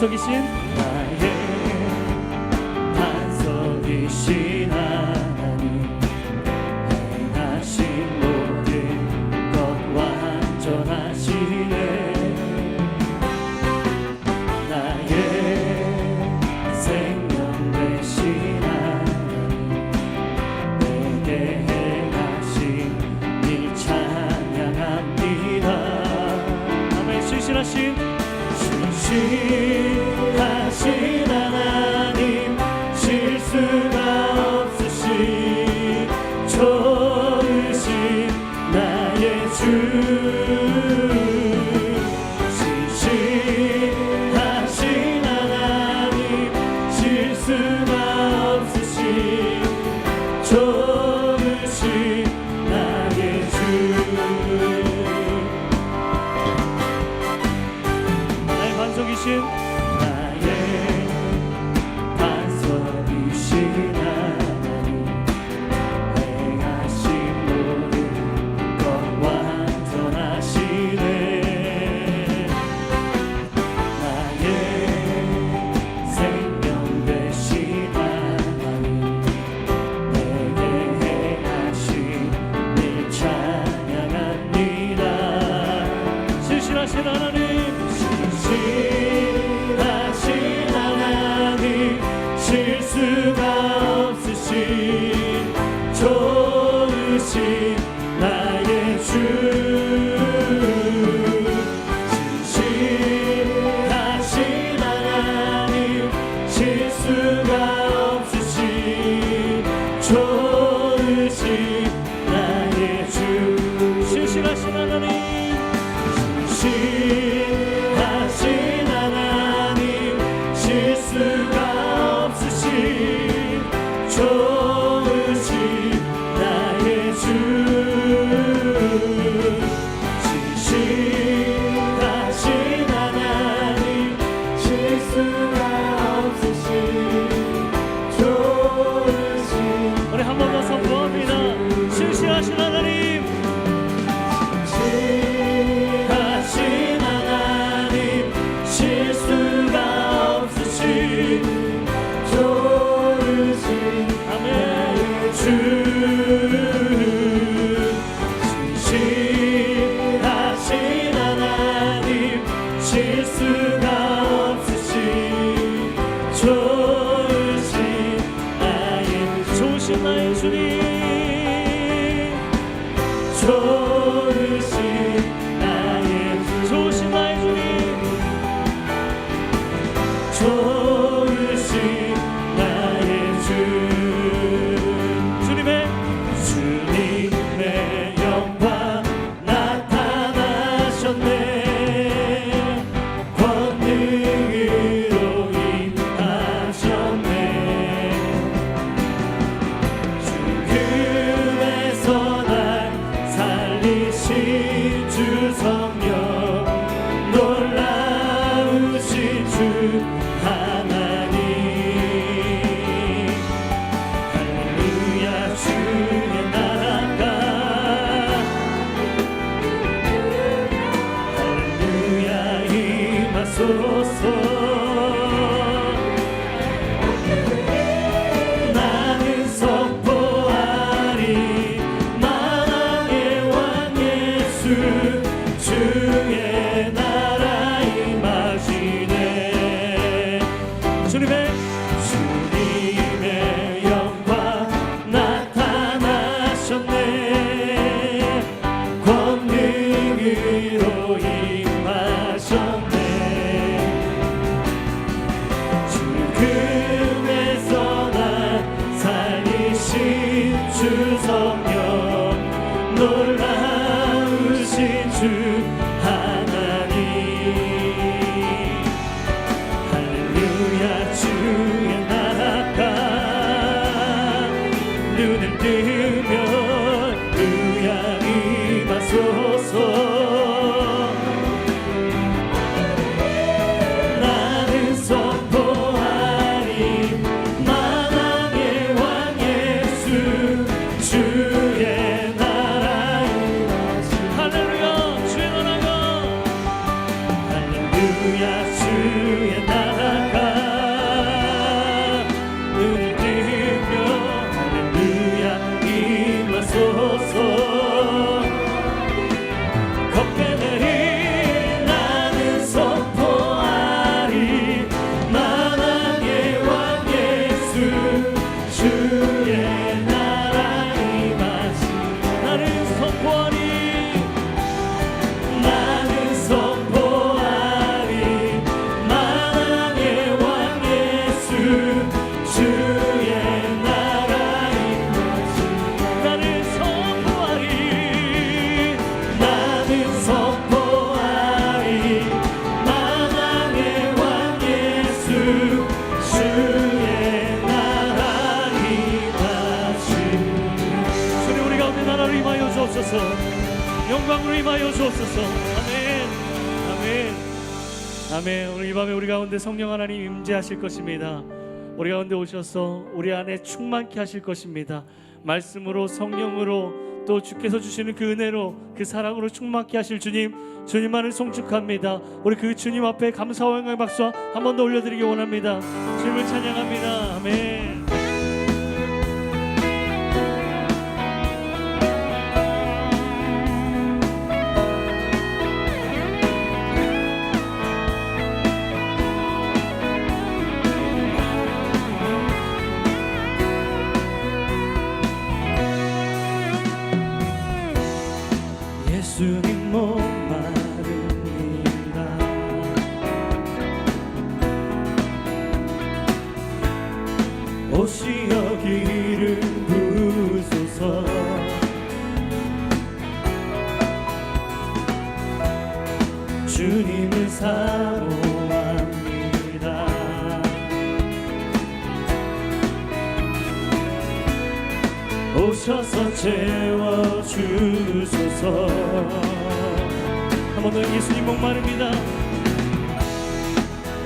반석이신 나의 반석이신 하나님, 행하신 모든 것 완전하시네. 나의 생명 되신 하나님, 내게 행하신 일 찬양합니다. 아멘. 신실하신 하나님, 실수가 없으신 좋으신 나의 주. 신실하신 하나님, 실수가 없으신 좋으신 나의 주. 나의 반석이신 실수가 없으신 좋으신 나의 주. 신실하신 하나님, 실수가 없으신 좋으신 나의 주. 신실하신 하나님, 신실하신 하나님, 실수가 없으신 좋으신 나의 주. 신실하신 하나님, 실수가 없으신 좋으신. 우리 한 번 더 선포합니다. 신실하신 하나님, 신실하신 하나님, 실수가 없으신 좋으신 나의 주. 신실하신 하나님, 실수가 없으신 좋으신 나의 좋으신 나의 주님, 좋으신 나의 좋으신 나의 주님, 좋으신 나의 주. 주님의 영광 나타나셨네. 권능으로 임하셨네. 죽음에서 날 살리신 주 성령, 놀라우신 주 하나님. 할렐루야. 주의 나라가, 할렐루야, 임하소서. 나는 선포하리, 만왕의 왕 예수, 주의 나라 임하시네. 주님의 영광 나타나셨네. 권능으로 임하셨네. 죽음에서 날 살리신 주 성령, 놀라우신 주 하나님. 할렐루야. 주의 나라가, 눈을 뜨면 의야 임하소서. 나는 선포하리, 만왕의 왕 예수, 주의 나라 임하시네. 할렐루야. 주의 나라가, 할렐루야. 주의 나라 임하여 주옵소서. 아멘. 아멘. 아멘. 오늘 이 밤에 우리 가운데 성령 하나님 임재하실 것입니다. 우리 가운데 오셔서 우리 안에 충만케 하실 것입니다. 말씀으로, 성령으로, 또 주께서 주시는 그 은혜로, 그 사랑으로 충만케 하실 주님, 주님만을 송축합니다. 우리 그 주님 앞에 감사와 영광의 박수 한 번 더 올려드리기 원합니다. 주님을 찬양합니다. 아멘. 예수님 목마릅니다. 오시어 기름 부으소서. 주님을 사모합니다. 오셔서 채워주소서. 한 번 더 예수님 목마릅니다.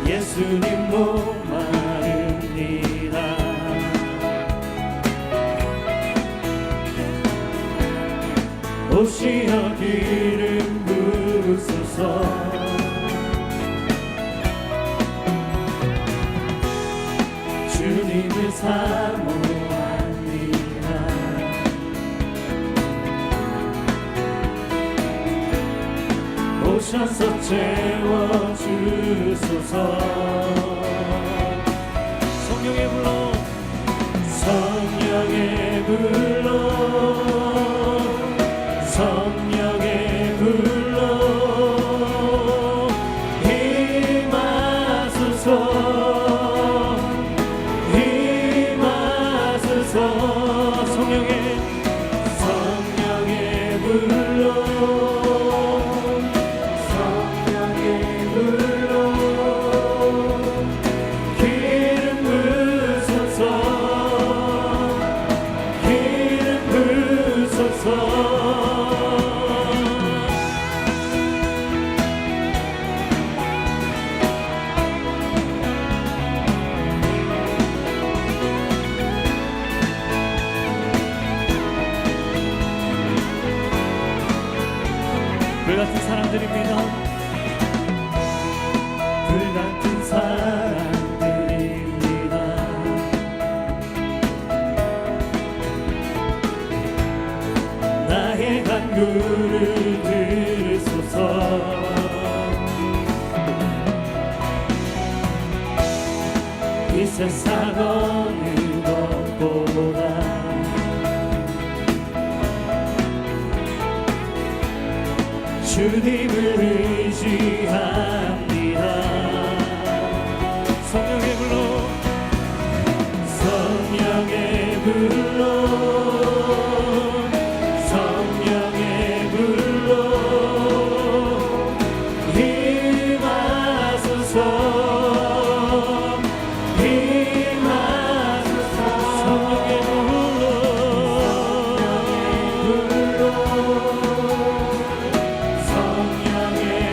예수님 목마릅니다. 오시어 기름 부으소서. 주님을 사모합니다. 오셔서 채워주소서. 성령의 불러, 성령의 불러, 성령의 불러 임하소서. 임하소서. 성령의 불러, 성령의 불러 기름 부으소서. 기름 부으소서. 불같은 사람들입니다. 불같은 사람들입니다. 나의 간구를 들으소서. 이 세상 어느 것보다 주님을 의지합니다. 성령의 불러, 성령의 불러, 성령의 불러 임하소서. 임하소서. 성령의 불러, 성령의 불러, 성령의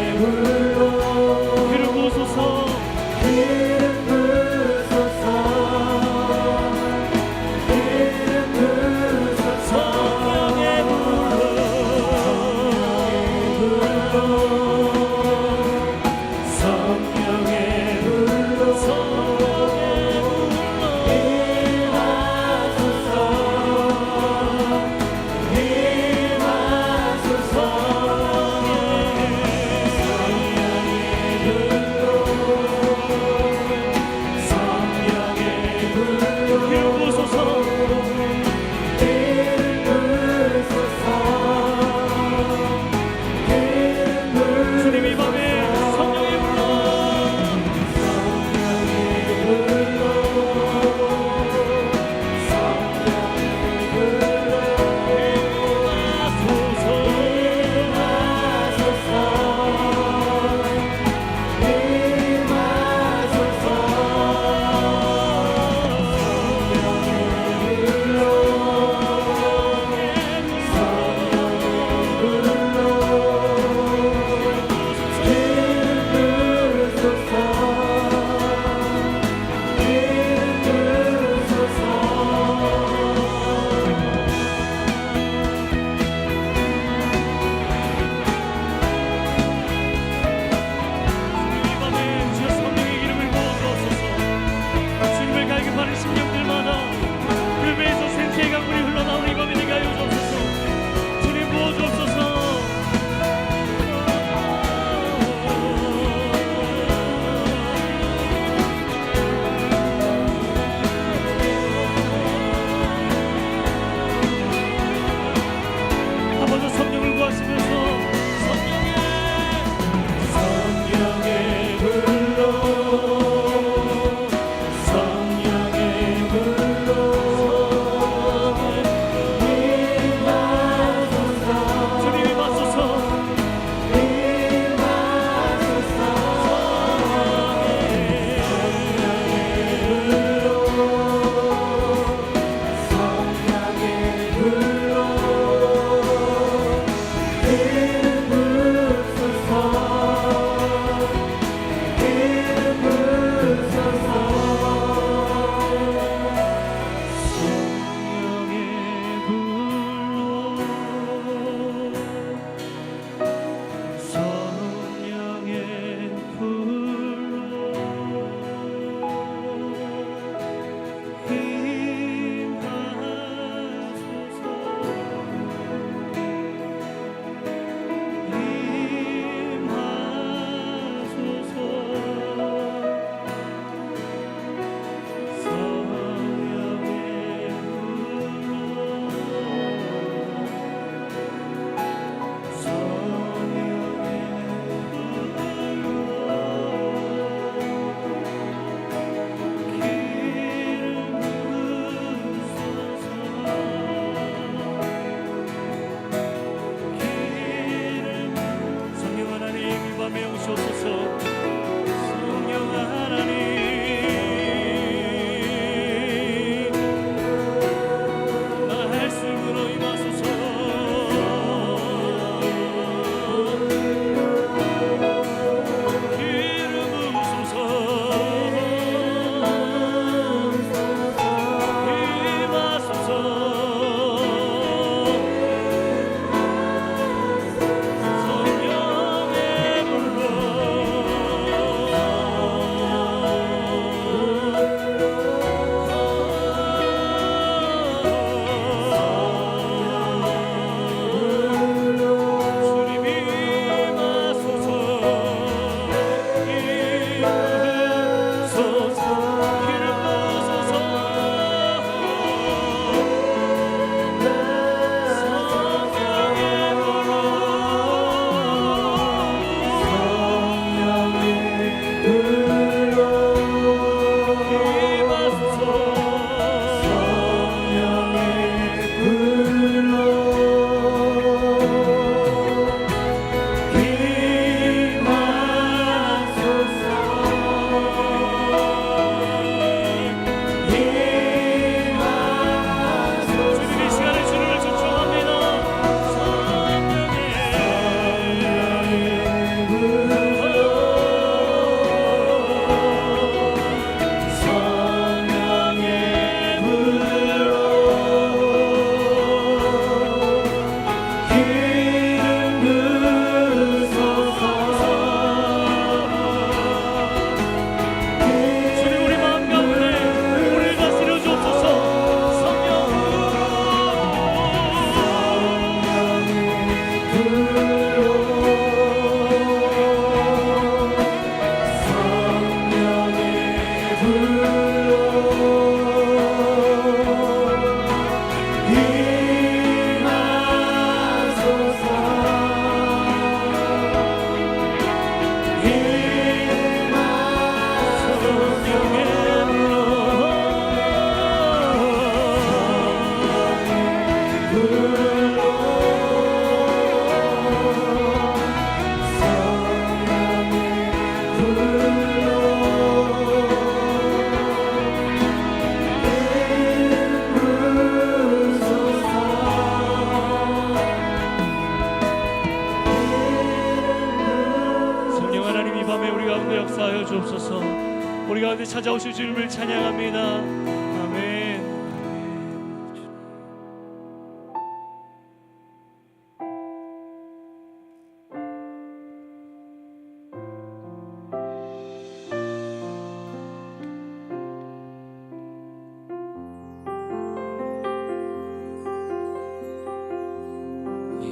가운데 찾아오실 주님을 찬양합니다. 아멘.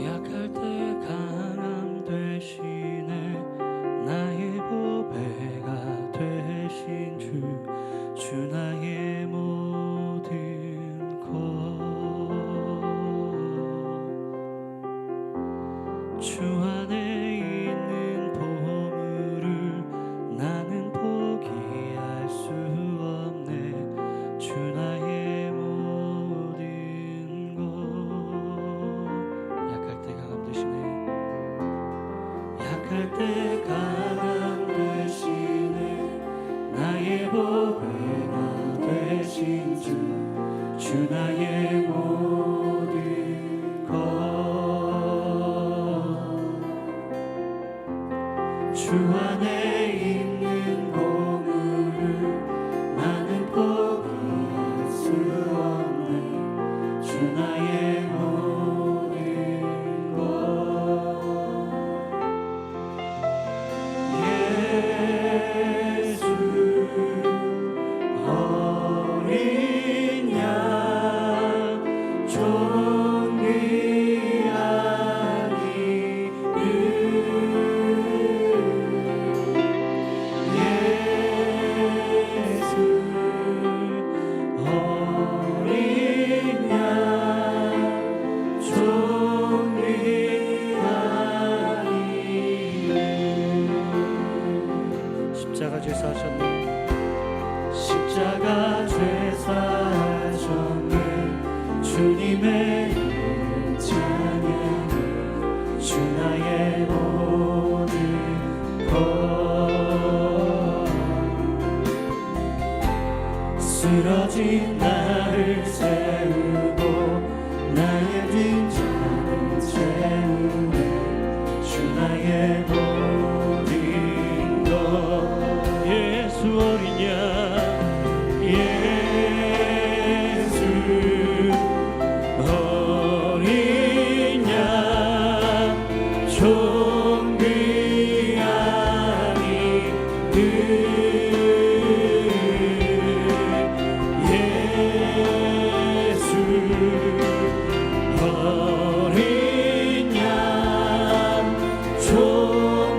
약할 때 강함 되시네 나의 보배가 되신 주 나의 모든 것 주 안에 있는 보물을 나는 포기할 수 없네 주 나의 모든 것 약할 때 강함 되시네 약할 때 강함 되시네 나의 보배가 되신 주 나의 모든 것 주 안에 있는 보물을 나는 포기할 수 없네 주 나의 모든 것 예수 어린 양 존귀한 이름 예수 어린 양 존귀한 이름 십자가 죄사 하셨네. 십자가 죄사 하셨네 주님의 이름 찬양해 주 나의 모든 것 쓰러진 나를 세우고 나의 빈자를 채우네 주 나의 모든 것 예수 어린 양 예수 어린 양 존귀한 이름 예수 어린 양 존귀한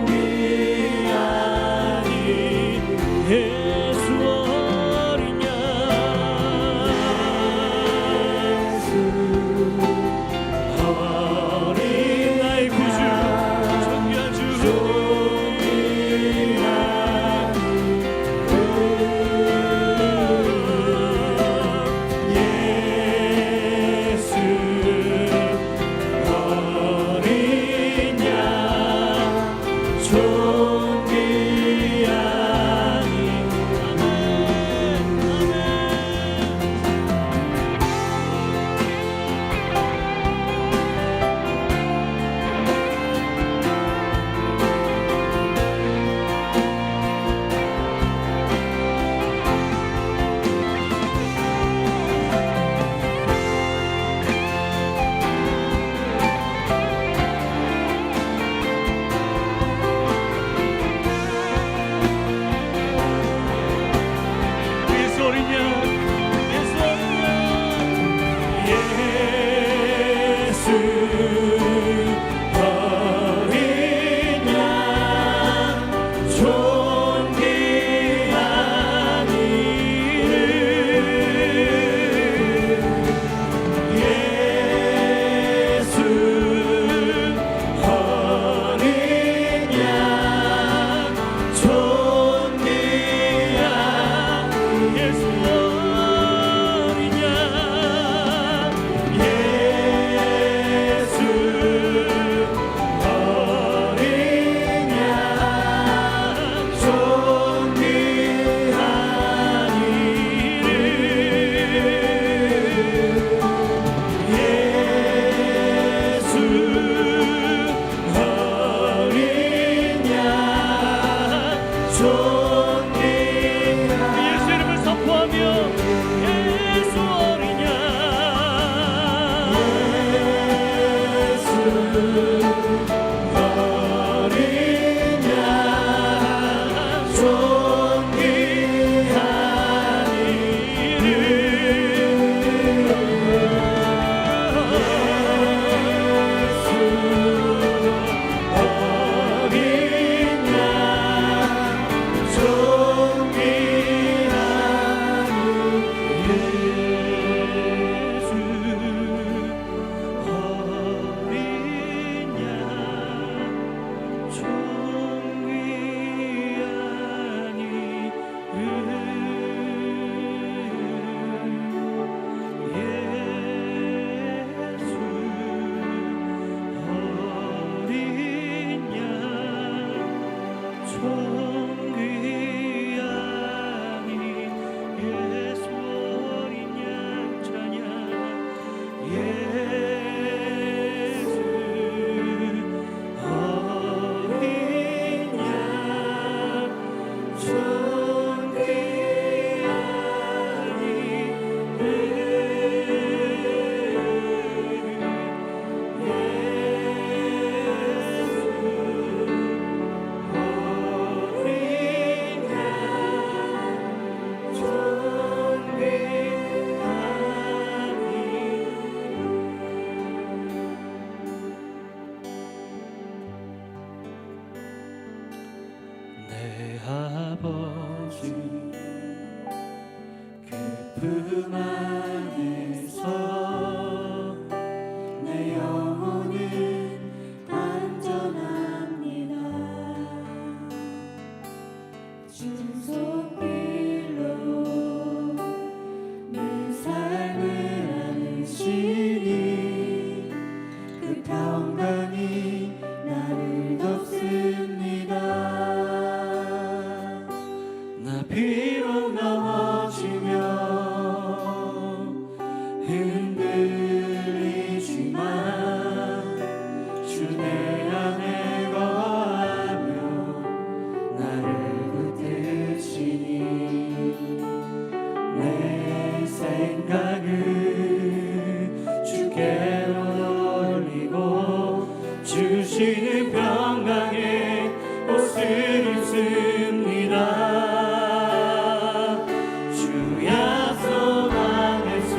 품 안에서 내 영혼은 안전합니다. 주 손길로 내 삶을 안으시니 그 평강이 나를 덮습니다. 나 비록 넘어지며 흔들리지만 주 내 안에 거하며 나를 붙드시니 내 생각을 주께로 돌리고 주시는 평강의 옷을 입습니다. 주 약속 안에서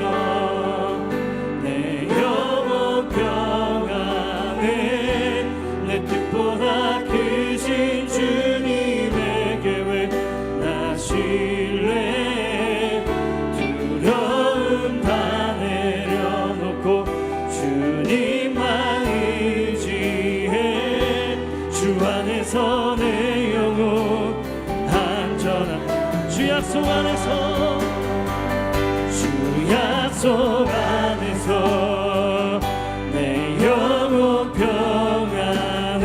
내 영혼 평안에 내 뜻보다 크신 주님의 계획 나 신뢰 두려움 다 내려놓고 주님만 의지해 주 안에서 내 영혼 안전한 주 약속 안에서 주 약속 안에서 내 영혼 평안에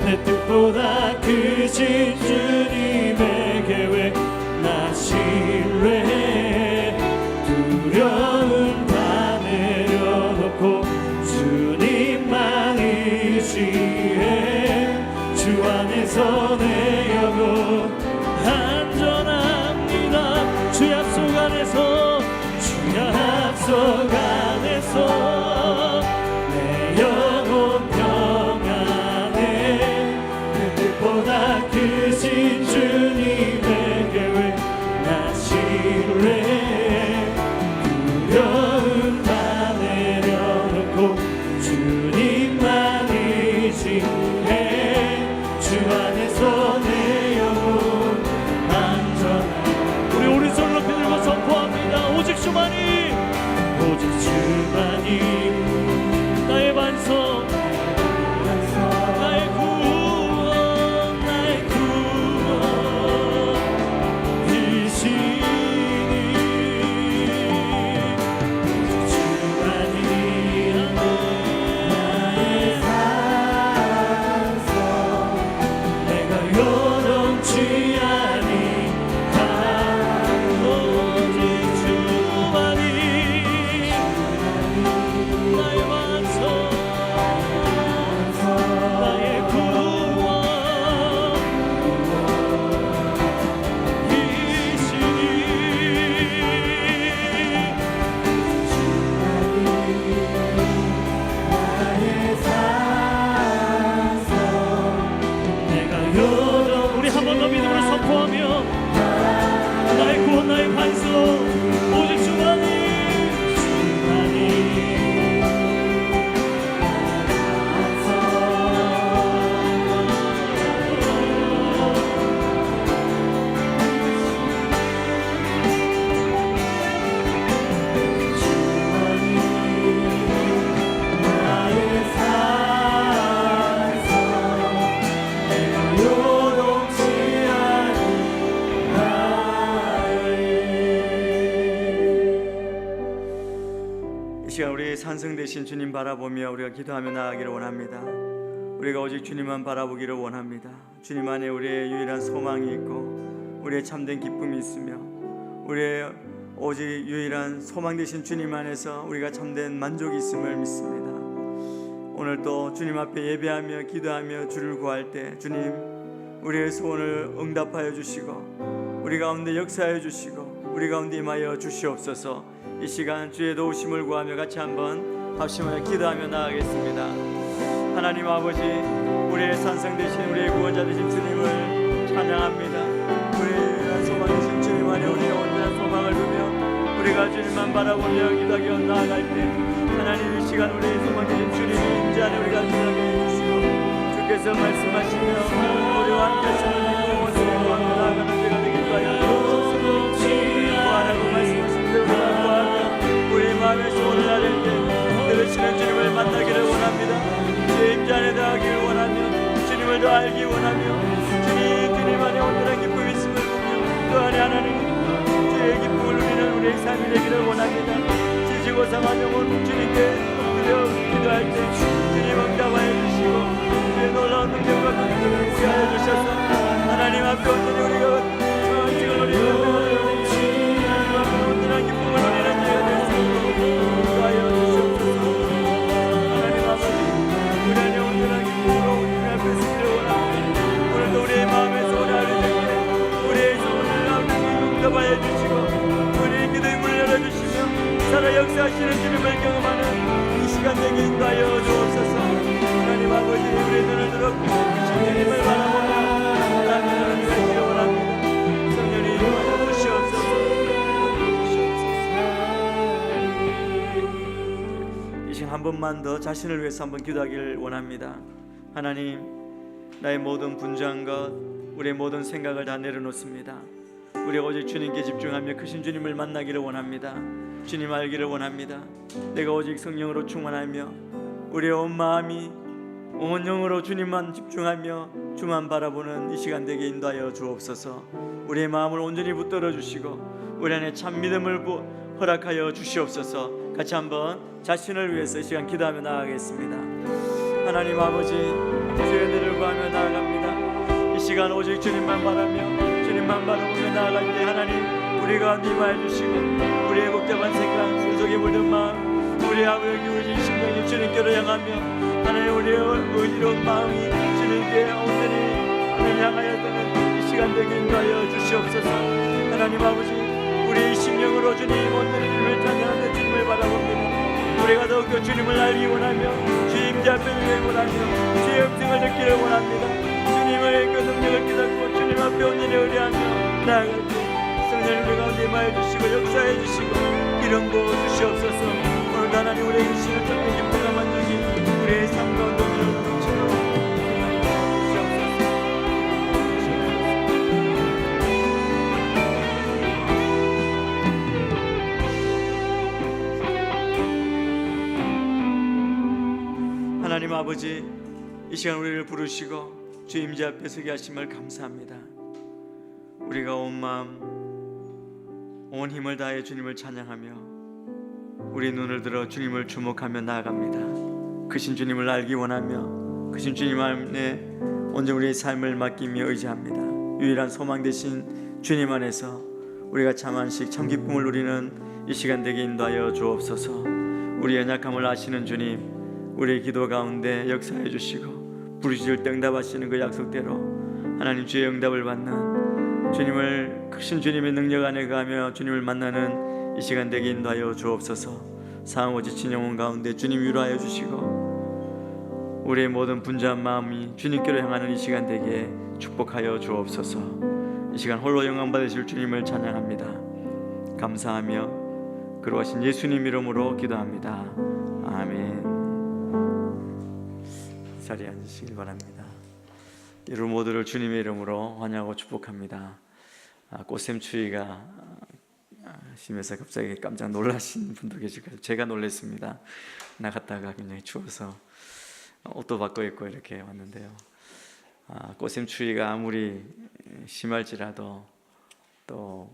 내 뜻보다 크신 주님의 계획 나 신뢰 두려움 다 내려놓고 주님만 의지해 주 안에서 내 영혼 안전합니다. 주 약속 안에서 주 약속 안에서 내 영혼 평안에 내 뜻보다 크신 주님의 계획 나 신뢰 두려움 다 내려놓고 주님만 의지해 주 안에서 내 영혼 안전한 우리 오른손을 높이 들고 선포합니다. 오직 주만이 나의 반석 나의 구원 나의 구원이시니 주만이 나의 산성 내가 요동치 아니하리 오직 주만이 나의 반석 나의 구원이시니 내가 요동 우리 한 번 더 믿음으로 선포하며 나의 구원 나의 반석 오직 주만이 이 시간 우리 산성 되신 주님 바라보며 우리가 기도하며 나아가기를 원합니다. 우리가 오직 주님만 바라보기를 원합니다. 주님 안에 우리의 유일한 소망이 있고 우리의 참된 기쁨이 있으며 우리의 오직 유일한 소망 되신 주님 안에서 우리가 참된 만족이 있음을 믿습니다. 오늘 또 주님 앞에 예배하며 기도하며 주를 구할 때 주님 우리의 소원을 응답하여 주시고 우리 가운데 역사하여 주시고 우리 가운데 임하여 주시옵소서. 이 시간 주의 도우심을 구하며 같이 한번 합심하여 기도하며 나아가겠습니다. 하나님 아버지 우리의 산성 되신 우리의 구원자 되신 주님을 찬양합니다. 우리의 소망 되신 주님 안에 우리의 온전한 소망을 두며 우리가 주님만 바라보며 기도하며 나아갈 때 하나님 이 시간 우리의 소망 되신 주님이 임재 안에 우리가 기도하게 해주시고 주께서 말씀하시며 우리와 함께 하시는 믿고 소망하며 나아가는 자가 되길 바라옵소서. 구하라고 말씀 삶이 되기를 원합니다. 지지고 상한 영혼 주님께 엎드려 기도할 때 주님 응답하여 주시고 주의 놀라운 능력과 긍휼을 보게 하여 주셔서 하나님 앞에 온전히 우리가 지금 우리가 하나님 앞에 온전한 기쁨을 누리는 자가 될 수 있도록 인도하여 주시옵소서. 하나님 아버지 우리 안에 온전한 기쁨으로 주님 앞에 서기를 원합니다. 오늘도 우리의 마음에서 오늘 하루 종일 우리의 소원을 하나님 응답하여 주시고 우리의 기도의 문을 열어주시며 살아 역사하시는 주님을 경험하는 이 시간 되게 인도하여 주옵소서. 하나님 아버지 우리의 눈을 들어 크신 주님을 바라보며 하나님을 드리기를 원합니다. 성령이 임하여 주시옵소서. 이 시간 한 번만 더 자신을 위해서 한번 기도하기를 원합니다. 하나님 나의 모든 분주한 것 우리의 모든 생각을 다 내려놓습니다. 우리가 오직 주님께 집중하며 크신 주님을 만나기를 원합니다. 주님 알기를 원합니다. 내가 오직 성령으로 충만하며 우리의 온 마음이 온 영으로 주님만 집중하며 주만 바라보는 이 시간 되게 인도하여 주옵소서. 우리의 마음을 온전히 붙들어 주시고 우리 안에 참 믿음을 허락하여 주시옵소서. 같이 한번 자신을 위해서 이 시간 기도하며 나아가겠습니다. 하나님 아버지 주의 은혜를 구하며 나아갑니다. 이 시간 오직 주님만 바라며 주님만 바라보며 나아갈 때 하나님 우리가 임하여 주시고 우리의 복잡한 생각 풍속에 물든 마음 우리의 아버지 기울진 심령이 주님께로 향하며 하나님 우리의 의지로운 마음이 주님께 온전히 향하여 드는 이 시간 되게 인도하여 주시옵소서. 하나님 아버지 우리의 심령으로 주님 온전히 주님을 찬양하며 주님을 바라봅니다. 우리가 더욱더 주님을 알기 원하며 주님 앞에 서기 원하며 주의 음성을 듣기를 원합니다. 주님의 그 능력을 깨닫고 주님 앞에 온전히 의뢰하며 나아갈 때 성령님 우리 가운데 임하여 주시고 역사해 주시고 기름 부어 주시옵소서. 오늘 하나님 우리의 인생을 찾는 기쁨과 만족이 우리의 삶 가운데 넘치도록 주시옵소서. 하나님 아버지 이 시간 우리를 부르시고 주 임재 앞에 서게 하심을 감사합니다. 우리가 온 마음 온 힘을 다해 주님을 찬양하며 우리 눈을 들어 주님을 주목하며 나아갑니다. 크신 주님을 알기 원하며 크신 주님 안에 온전 우리의 삶을 맡기며 의지합니다. 유일한 소망 되신 주님 안에서 우리가 참 안식 참 기쁨을 누리는 이 시간 되게 인도하여 주옵소서. 우리의 연약함을 아시는 주님 우리의 기도 가운데 역사해 주시고 부르짖을 때 응답하시는 그 약속대로 하나님 주의 응답을 받는 주님을 크신 주님의 능력 안에 가며 주님을 만나는 이 시간 되게 인도하여 주옵소서. 상황 지친 영혼 가운데 주님 위로하여 주시고 우리의 모든 분주한 마음이 주님께로 향하는 이 시간 되게 축복하여 주옵소서. 이 시간 홀로 영광 받으실 주님을 찬양합니다. 감사하며 그러하신 예수님 이름으로 기도합니다. 아멘. 자리에 앉으시길 바랍니다. 여러분 모두를 주님의 이름으로 환영하고 축복합니다. 꽃샘 추위가 심해서 갑자기 깜짝 놀라신 분도 계실 거예요. 제가 놀랐습니다. 나갔다가 굉장히 추워서 옷도 바꿔 입고 이렇게 왔는데요. 꽃샘 추위가 아무리 심할지라도 또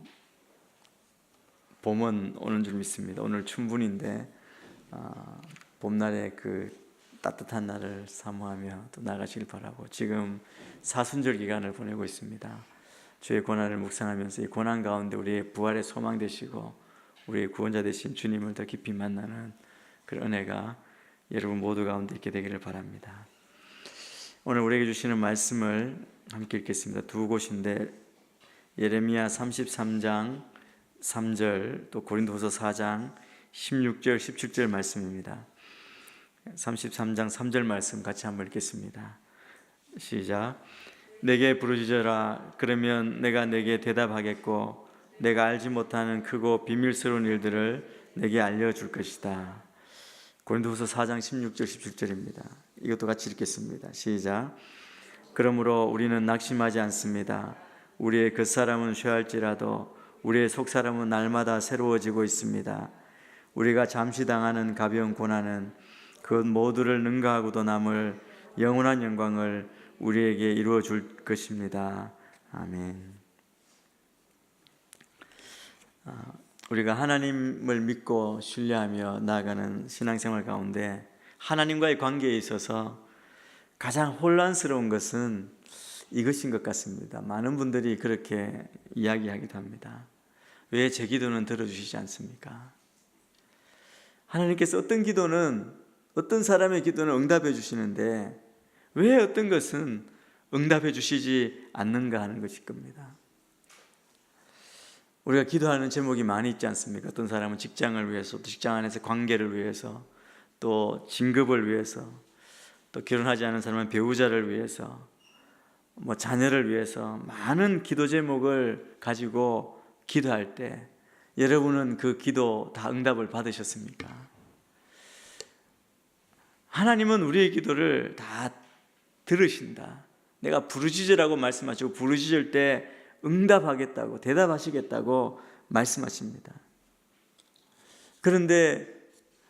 봄은 오는 줄 믿습니다. 오늘 춘분인데 봄날에 그 따뜻한 날을 사모하며 또 나가시길 바라고 지금 사순절 기간을 보내고 있습니다. 주의 고난을 묵상하면서 이 고난 가운데 우리의 부활의 소망 되시고 우리의 구원자 되신 주님을 더 깊이 만나는 그런 은혜가 여러분 모두 가운데 있게 되기를 바랍니다. 오늘 우리에게 주시는 말씀을 함께 읽겠습니다. 두 곳인데 예레미야 33장 3절 또 고린도후서 4장 16절 17절 말씀입니다. 33장 3절 말씀 같이 한번 읽겠습니다. 시작. 내게 부르짖어라. 그러면 내가 내게 대답하겠고 내가 알지 못하는 크고 비밀스러운 일들을 내게 알려줄 것이다. 고린도후서 4장 16절 17절입니다. 이것도 같이 읽겠습니다. 시작. 그러므로 우리는 낙심하지 않습니다. 우리의 겉사람은 쇠할지라도 우리의 속사람은 날마다 새로워지고 있습니다. 우리가 잠시 당하는 가벼운 고난은 그 모두를 능가하고도 남을 영원한 영광을 우리에게 이루어 줄 것입니다. 아멘. 우리가 하나님을 믿고 신뢰하며 나아가는 신앙생활 가운데 하나님과의 관계에 있어서 가장 혼란스러운 것은 이것인 것 같습니다. 많은 분들이 그렇게 이야기하기도 합니다. 왜 제 기도는 들어주시지 않습니까? 하나님께서 어떤 사람의 기도는 응답해 주시는데 왜 어떤 것은 응답해 주시지 않는가 하는 것일 겁니다. 우리가 기도하는 제목이 많이 있지 않습니까? 어떤 사람은 직장을 위해서, 또 직장 안에서 관계를 위해서, 또 진급을 위해서, 또 결혼하지 않은 사람은 배우자를 위해서, 자녀를 위해서 많은 기도 제목을 가지고 기도할 때 여러분은 그 기도 다 응답을 받으셨습니까? 하나님은 우리의 기도를 다 들으신다. 내가 부르짖으라고 말씀하시고 부르짖을 때 응답하겠다고, 대답하시겠다고 말씀하십니다. 그런데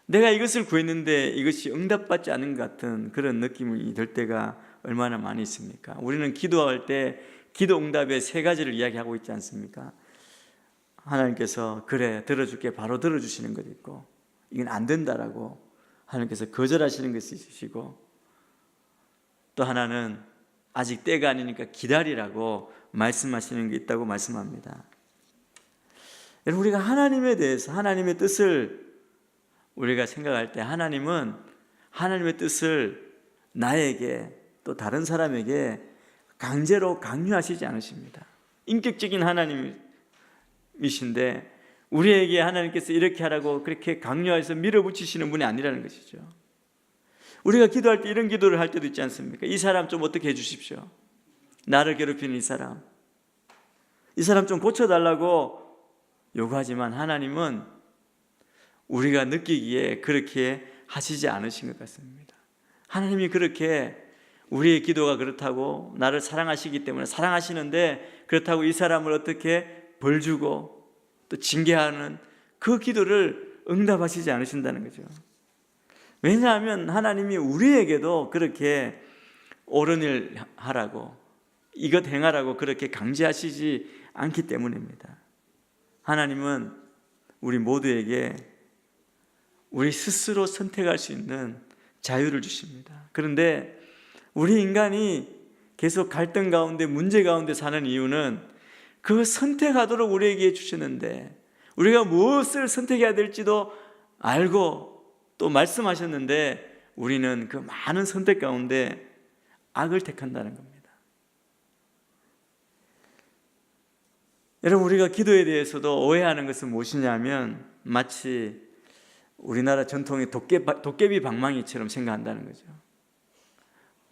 내가 이것을 구했는데 이것이 응답받지 않은 것 같은 그런 느낌이 들 때가 얼마나 많이 있습니까? 우리는 기도할 때 기도 응답의 세 가지를 이야기하고 있지 않습니까? 하나님께서 그래 들어줄게 바로 들어주시는 것도 있고, 이건 안 된다라고 하나님께서 거절하시는 것이 있으시고, 또 하나는 아직 때가 아니니까 기다리라고 말씀하시는 게 있다고 말씀합니다. 여러분, 우리가 하나님에 대해서 하나님의 뜻을 우리가 생각할 때 하나님은 하나님의 뜻을 나에게 또 다른 사람에게 강제로 강요하시지 않으십니다. 인격적인 하나님이신데 우리에게 하나님께서 이렇게 하라고 그렇게 강요해서 밀어붙이시는 분이 아니라는 것이죠. 우리가 기도할 때 이런 기도를 할 때도 있지 않습니까? 이 사람 좀 어떻게 해주십시오. 나를 괴롭히는 이 사람 좀 고쳐달라고 요구하지만 하나님은 우리가 느끼기에 그렇게 하시지 않으신 것 같습니다. 하나님이 그렇게 우리의 기도가 그렇다고 나를 사랑하시기 때문에 사랑하시는데 그렇다고 이 사람을 어떻게 벌주고 또 징계하는 그 기도를 응답하시지 않으신다는 거죠. 왜냐하면 하나님이 우리에게도 그렇게 옳은 일 하라고 이것 행하라고 그렇게 강제하시지 않기 때문입니다. 하나님은 우리 모두에게 우리 스스로 선택할 수 있는 자유를 주십니다. 그런데 우리 인간이 계속 갈등 가운데 문제 가운데 사는 이유는 그 선택하도록 우리에게 주시는데 우리가 무엇을 선택해야 될지도 알고 또 말씀하셨는데 우리는 그 많은 선택 가운데 악을 택한다는 겁니다. 여러분, 우리가 기도에 대해서도 오해하는 것은 무엇이냐면 마치 우리나라 전통의 도깨비 방망이처럼 생각한다는 거죠.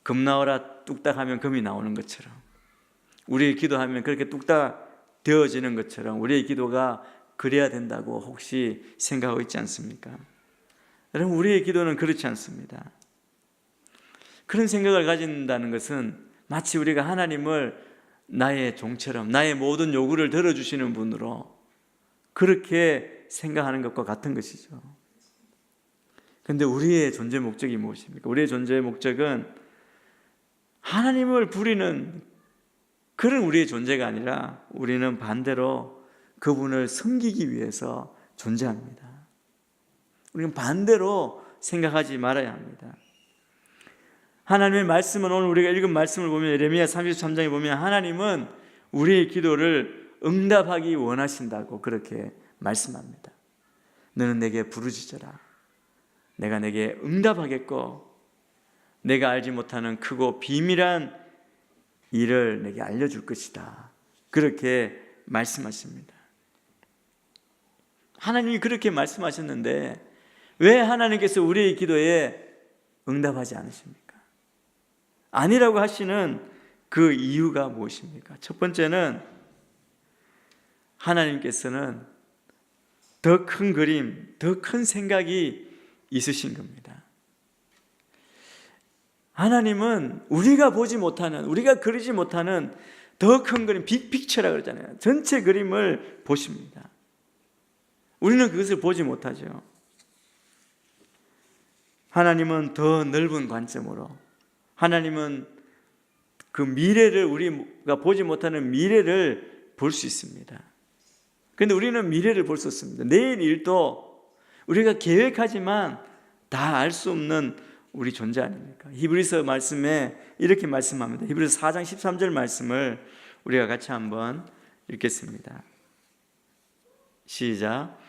금 나오라 뚝딱 하면 금이 나오는 것처럼, 우리의 기도하면 그렇게 뚝딱 되어지는 것처럼 우리의 기도가 그래야 된다고 혹시 생각하고 있지 않습니까? 여러분, 우리의 기도는 그렇지 않습니다. 그런 생각을 가진다는 것은 마치 우리가 하나님을 나의 종처럼 나의 모든 요구를 들어주시는 분으로 그렇게 생각하는 것과 같은 것이죠. 그런데 우리의 존재 목적이 무엇입니까? 우리의 존재의 목적은 하나님을 부리는 그런 우리의 존재가 아니라 우리는 반대로 그분을 섬기기 위해서 존재합니다. 우리는 반대로 생각하지 말아야 합니다. 하나님의 말씀은 오늘 우리가 읽은 말씀을 보면 예레미야 33장에 보면 하나님은 우리의 기도를 응답하기 원하신다고 그렇게 말씀합니다. 너는 내게 부르짖어라. 내가 내게 응답하겠고 내가 알지 못하는 크고 비밀한 일을 내게 알려줄 것이다. 그렇게 말씀하십니다. 하나님이 그렇게 말씀하셨는데 왜 하나님께서 우리의 기도에 응답하지 않으십니까? 아니라고 하시는 그 이유가 무엇입니까? 첫 번째는 하나님께서는 더 큰 그림, 더 큰 생각이 있으신 겁니다. 하나님은 우리가 보지 못하는, 우리가 그리지 못하는 더 큰 그림, 빅픽처라고 그러잖아요. 전체 그림을 보십니다. 우리는 그것을 보지 못하죠. 하나님은 더 넓은 관점으로, 하나님은 그 미래를, 우리가 보지 못하는 미래를 볼 수 있습니다. 그런데 우리는 미래를 볼 수 없습니다. 내일 일도 우리가 계획하지만 다 알 수 없는 우리 존재 아닙니까? 히브리서 말씀에 이렇게 말씀합니다. 히브리서 4장 13절 말씀을 우리가 같이 한번 읽겠습니다. 시작.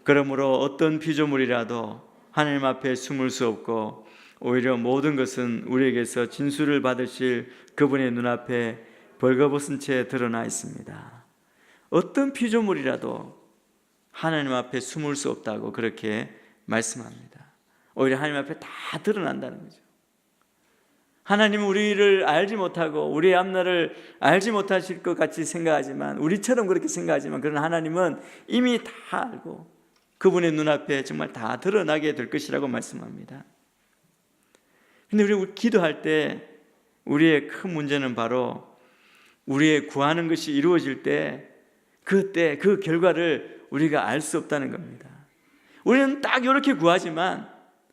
그러므로 어떤 피조물이라도 하나님 앞에 숨을 수 없고 오히려 모든 것은 우리에게서 진술을 받으실 그분의 눈앞에 벌거벗은 채 드러나 있습니다. 어떤 피조물이라도 하나님 앞에 숨을 수 없다고 그렇게 말씀합니다. 오히려 하나님 앞에 다 드러난다는 거죠. 하나님은 우리를 알지 못하고 우리의 앞날을 알지 못하실 것 같이 생각하지만, 우리처럼 그렇게 생각하지만, 그러나 하나님은 이미 다 알고 그분의 눈앞에 정말 다 드러나게 될 것이라고 말씀합니다. 근데 우리 기도할 때 우리의 큰 문제는 바로 우리의 구하는 것이 이루어질 때 그때 그 결과를 우리가 알 수 없다는 겁니다. 우리는 딱 이렇게 구하지만,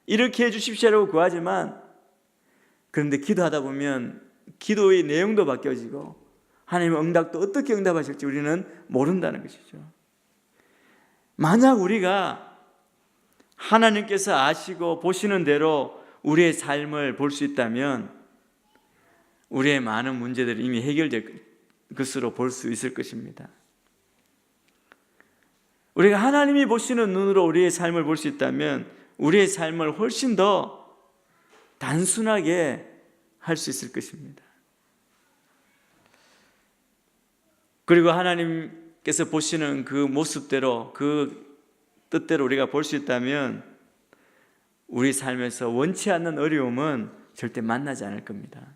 이렇게 해주십시오라고 구하지만, 그런데 기도하다 보면 기도의 내용도 바뀌어지고 하나님의 응답도 어떻게 응답하실지 우리는 모른다는 것이죠. 만약 우리가 하나님께서 아시고 보시는 대로 우리의 삶을 볼 수 있다면 우리의 많은 문제들이 이미 해결될 것으로 볼 수 있을 것입니다. 우리가 하나님이 보시는 눈으로 우리의 삶을 볼 수 있다면 우리의 삶을 훨씬 더 단순하게 할 수 있을 것입니다. 그리고 하나님께서 보시는 그 모습대로, 그 뜻대로 우리가 볼 수 있다면 우리 삶에서 원치 않는 어려움은 절대 만나지 않을 겁니다.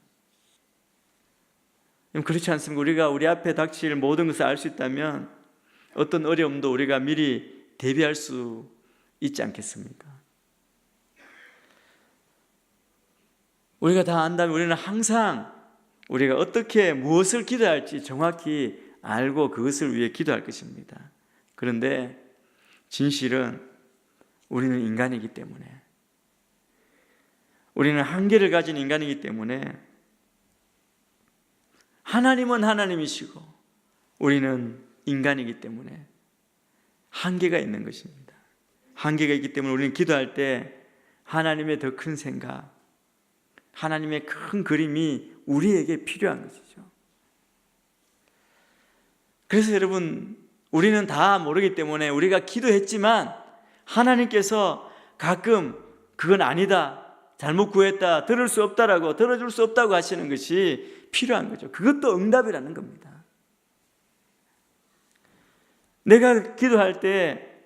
그렇지 않습니까? 우리가 우리 앞에 닥칠 모든 것을 알 수 있다면 어떤 어려움도 우리가 미리 대비할 수 있지 않겠습니까? 우리가 다 안다면 우리는 항상 우리가 어떻게 무엇을 기도할지 정확히 알고 그것을 위해 기도할 것입니다. 그런데 진실은 우리는 인간이기 때문에, 우리는 한계를 가진 인간이기 때문에 하나님은 하나님이시고 우리는 인간이기 때문에 한계가 있는 것입니다. 한계가 있기 때문에 우리는 기도할 때 하나님의 더 큰 생각, 하나님의 큰 그림이 우리에게 필요한 것이죠. 그래서 여러분, 우리는 다 모르기 때문에 우리가 기도했지만 하나님께서 가끔 그건 아니다, 잘못 구했다, 들을 수 없다라고, 들어줄 수 없다고 하시는 것이 필요한 거죠. 그것도 응답이라는 겁니다. 내가 기도할 때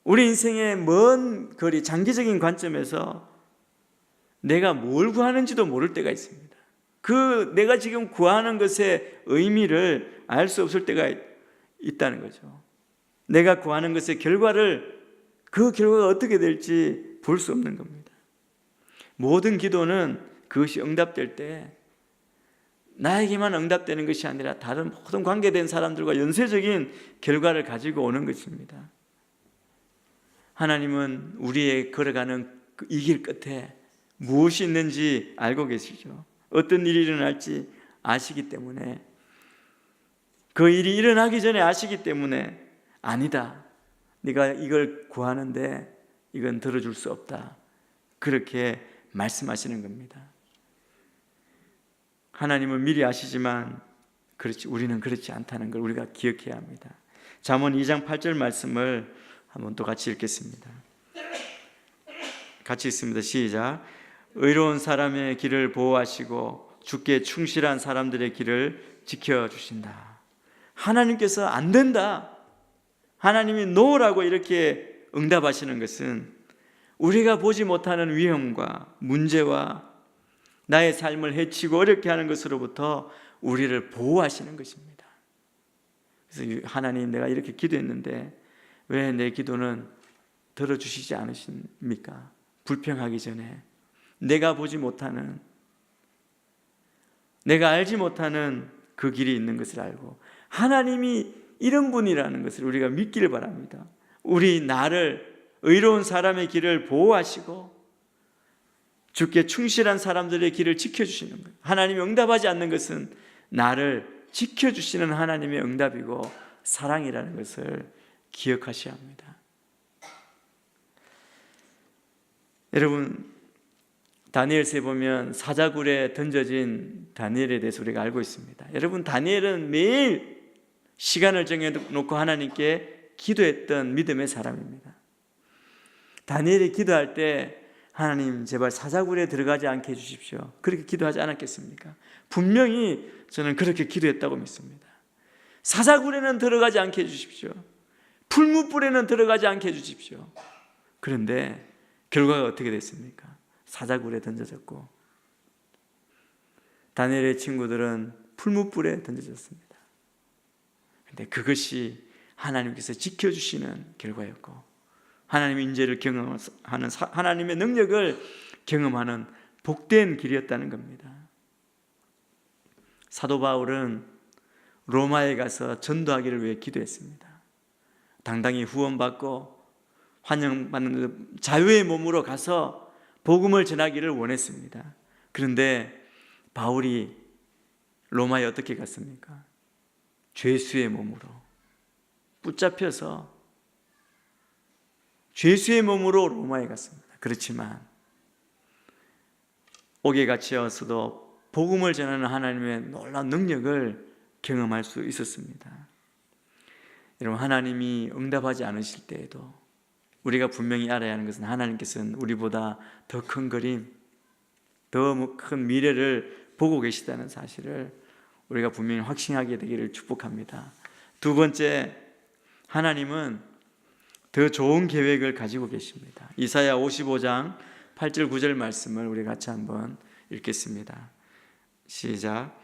우리 인생의 먼 거리, 장기적인 관점에서 내가 뭘 구하는지도 모를 때가 있습니다. 그 내가 지금 구하는 것의 의미를 알 수 없을 때가 있다는 거죠. 내가 구하는 것의 결과를, 그 결과가 어떻게 될지 볼 수 없는 겁니다. 모든 기도는 그것이 응답될 때 나에게만 응답되는 것이 아니라 다른 모든 관계된 사람들과 연쇄적인 결과를 가지고 오는 것입니다. 하나님은 우리의 걸어가는 이 길 끝에 무엇이 있는지 알고 계시죠. 어떤 일이 일어날지 아시기 때문에, 그 일이 일어나기 전에 아시기 때문에 아니다, 네가 이걸 구하는데 이건 들어줄 수 없다, 그렇게 말씀하시는 겁니다. 하나님은 미리 아시지만 우리는 그렇지 않다는 걸 우리가 기억해야 합니다. 잠언 2장 8절 말씀을 한번 또 같이 읽겠습니다. 같이 읽습니다. 시작. 의로운 사람의 길을 보호하시고 주께 충실한 사람들의 길을 지켜주신다. 하나님께서 안 된다, 하나님이 노라고 이렇게 응답하시는 것은 우리가 보지 못하는 위험과 문제와 나의 삶을 해치고 어렵게 하는 것으로부터 우리를 보호하시는 것입니다. 그래서 하나님, 내가 이렇게 기도했는데 왜 내 기도는 들어주시지 않으십니까? 불평하기 전에 내가 보지 못하는, 내가 알지 못하는 그 길이 있는 것을 알고 하나님이 이런 분이라는 것을 우리가 믿기를 바랍니다. 나를, 의로운 사람의 길을 보호하시고 주께 충실한 사람들의 길을 지켜주시는 거예요. 하나님이 응답하지 않는 것은 나를 지켜주시는 하나님의 응답이고 사랑이라는 것을 기억하셔야 합니다. 여러분, 다니엘서에 보면 사자굴에 던져진 다니엘에 대해서 우리가 알고 있습니다. 여러분, 다니엘은 매일 시간을 정해놓고 하나님께 기도했던 믿음의 사람입니다. 다니엘이 기도할 때 하나님 제발 사자굴에 들어가지 않게 해주십시오, 그렇게 기도하지 않았겠습니까? 분명히 저는 그렇게 기도했다고 믿습니다. 사자굴에는 들어가지 않게 해주십시오, 풀무불에는 들어가지 않게 해주십시오. 그런데 결과가 어떻게 됐습니까? 사자굴에 던져졌고 다니엘의 친구들은 풀무불에 던져졌습니다. 그런데 그것이 하나님께서 지켜주시는 결과였고 하나님의 인재를 경험하는, 하나님의 능력을 경험하는 복된 길이었다는 겁니다. 사도 바울은 로마에 가서 전도하기를 위해 기도했습니다. 당당히 후원받고 환영받는 자유의 몸으로 가서 복음을 전하기를 원했습니다. 그런데 바울이 로마에 어떻게 갔습니까? 죄수의 몸으로 붙잡혀서 죄수의 몸으로 로마에 갔습니다. 그렇지만 옥에 갇혀서도 복음을 전하는 하나님의 놀라운 능력을 경험할 수 있었습니다. 여러분, 하나님이 응답하지 않으실 때에도 우리가 분명히 알아야 하는 것은 하나님께서는 우리보다 더 큰 그림, 더 큰 미래를 보고 계시다는 사실을 우리가 분명히 확신하게 되기를 축복합니다. 두 번째, 하나님은 더 좋은 계획을 가지고 계십니다. 이사야 55장 8절 9절 말씀을 우리 같이 한번 읽겠습니다. 시작.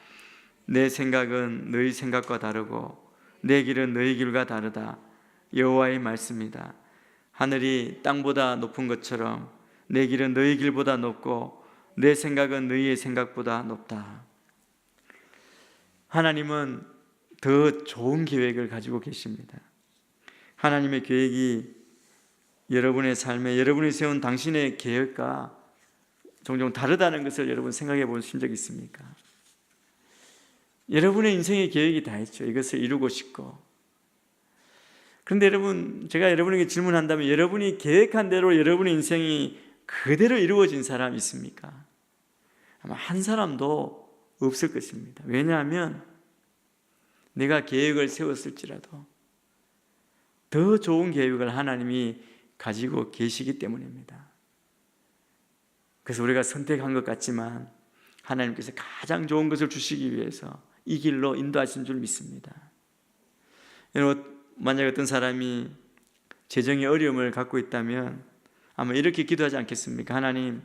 내 생각은 너희 생각과 다르고 내 길은 너희 길과 다르다. 여호와의 말씀이다. 하늘이 땅보다 높은 것처럼 내 길은 너희 길보다 높고 내 생각은 너희의 생각보다 높다. 하나님은 더 좋은 계획을 가지고 계십니다. 하나님의 계획이 여러분의 삶에 여러분이 세운 당신의 계획과 종종 다르다는 것을 여러분 생각해 보신 적 있습니까? 여러분의 인생의 계획이 다 있죠. 이것을 이루고 싶고. 그런데 여러분, 제가 여러분에게 질문한다면 여러분이 계획한 대로 여러분의 인생이 그대로 이루어진 사람 있습니까? 아마 한 사람도 없을 것입니다. 왜냐하면 내가 계획을 세웠을지라도 더 좋은 계획을 하나님이 가지고 계시기 때문입니다. 그래서 우리가 선택한 것 같지만 하나님께서 가장 좋은 것을 주시기 위해서 이 길로 인도하신 줄 믿습니다. 여러분, 만약 어떤 사람이 재정의 어려움을 갖고 있다면 아마 이렇게 기도하지 않겠습니까? 하나님,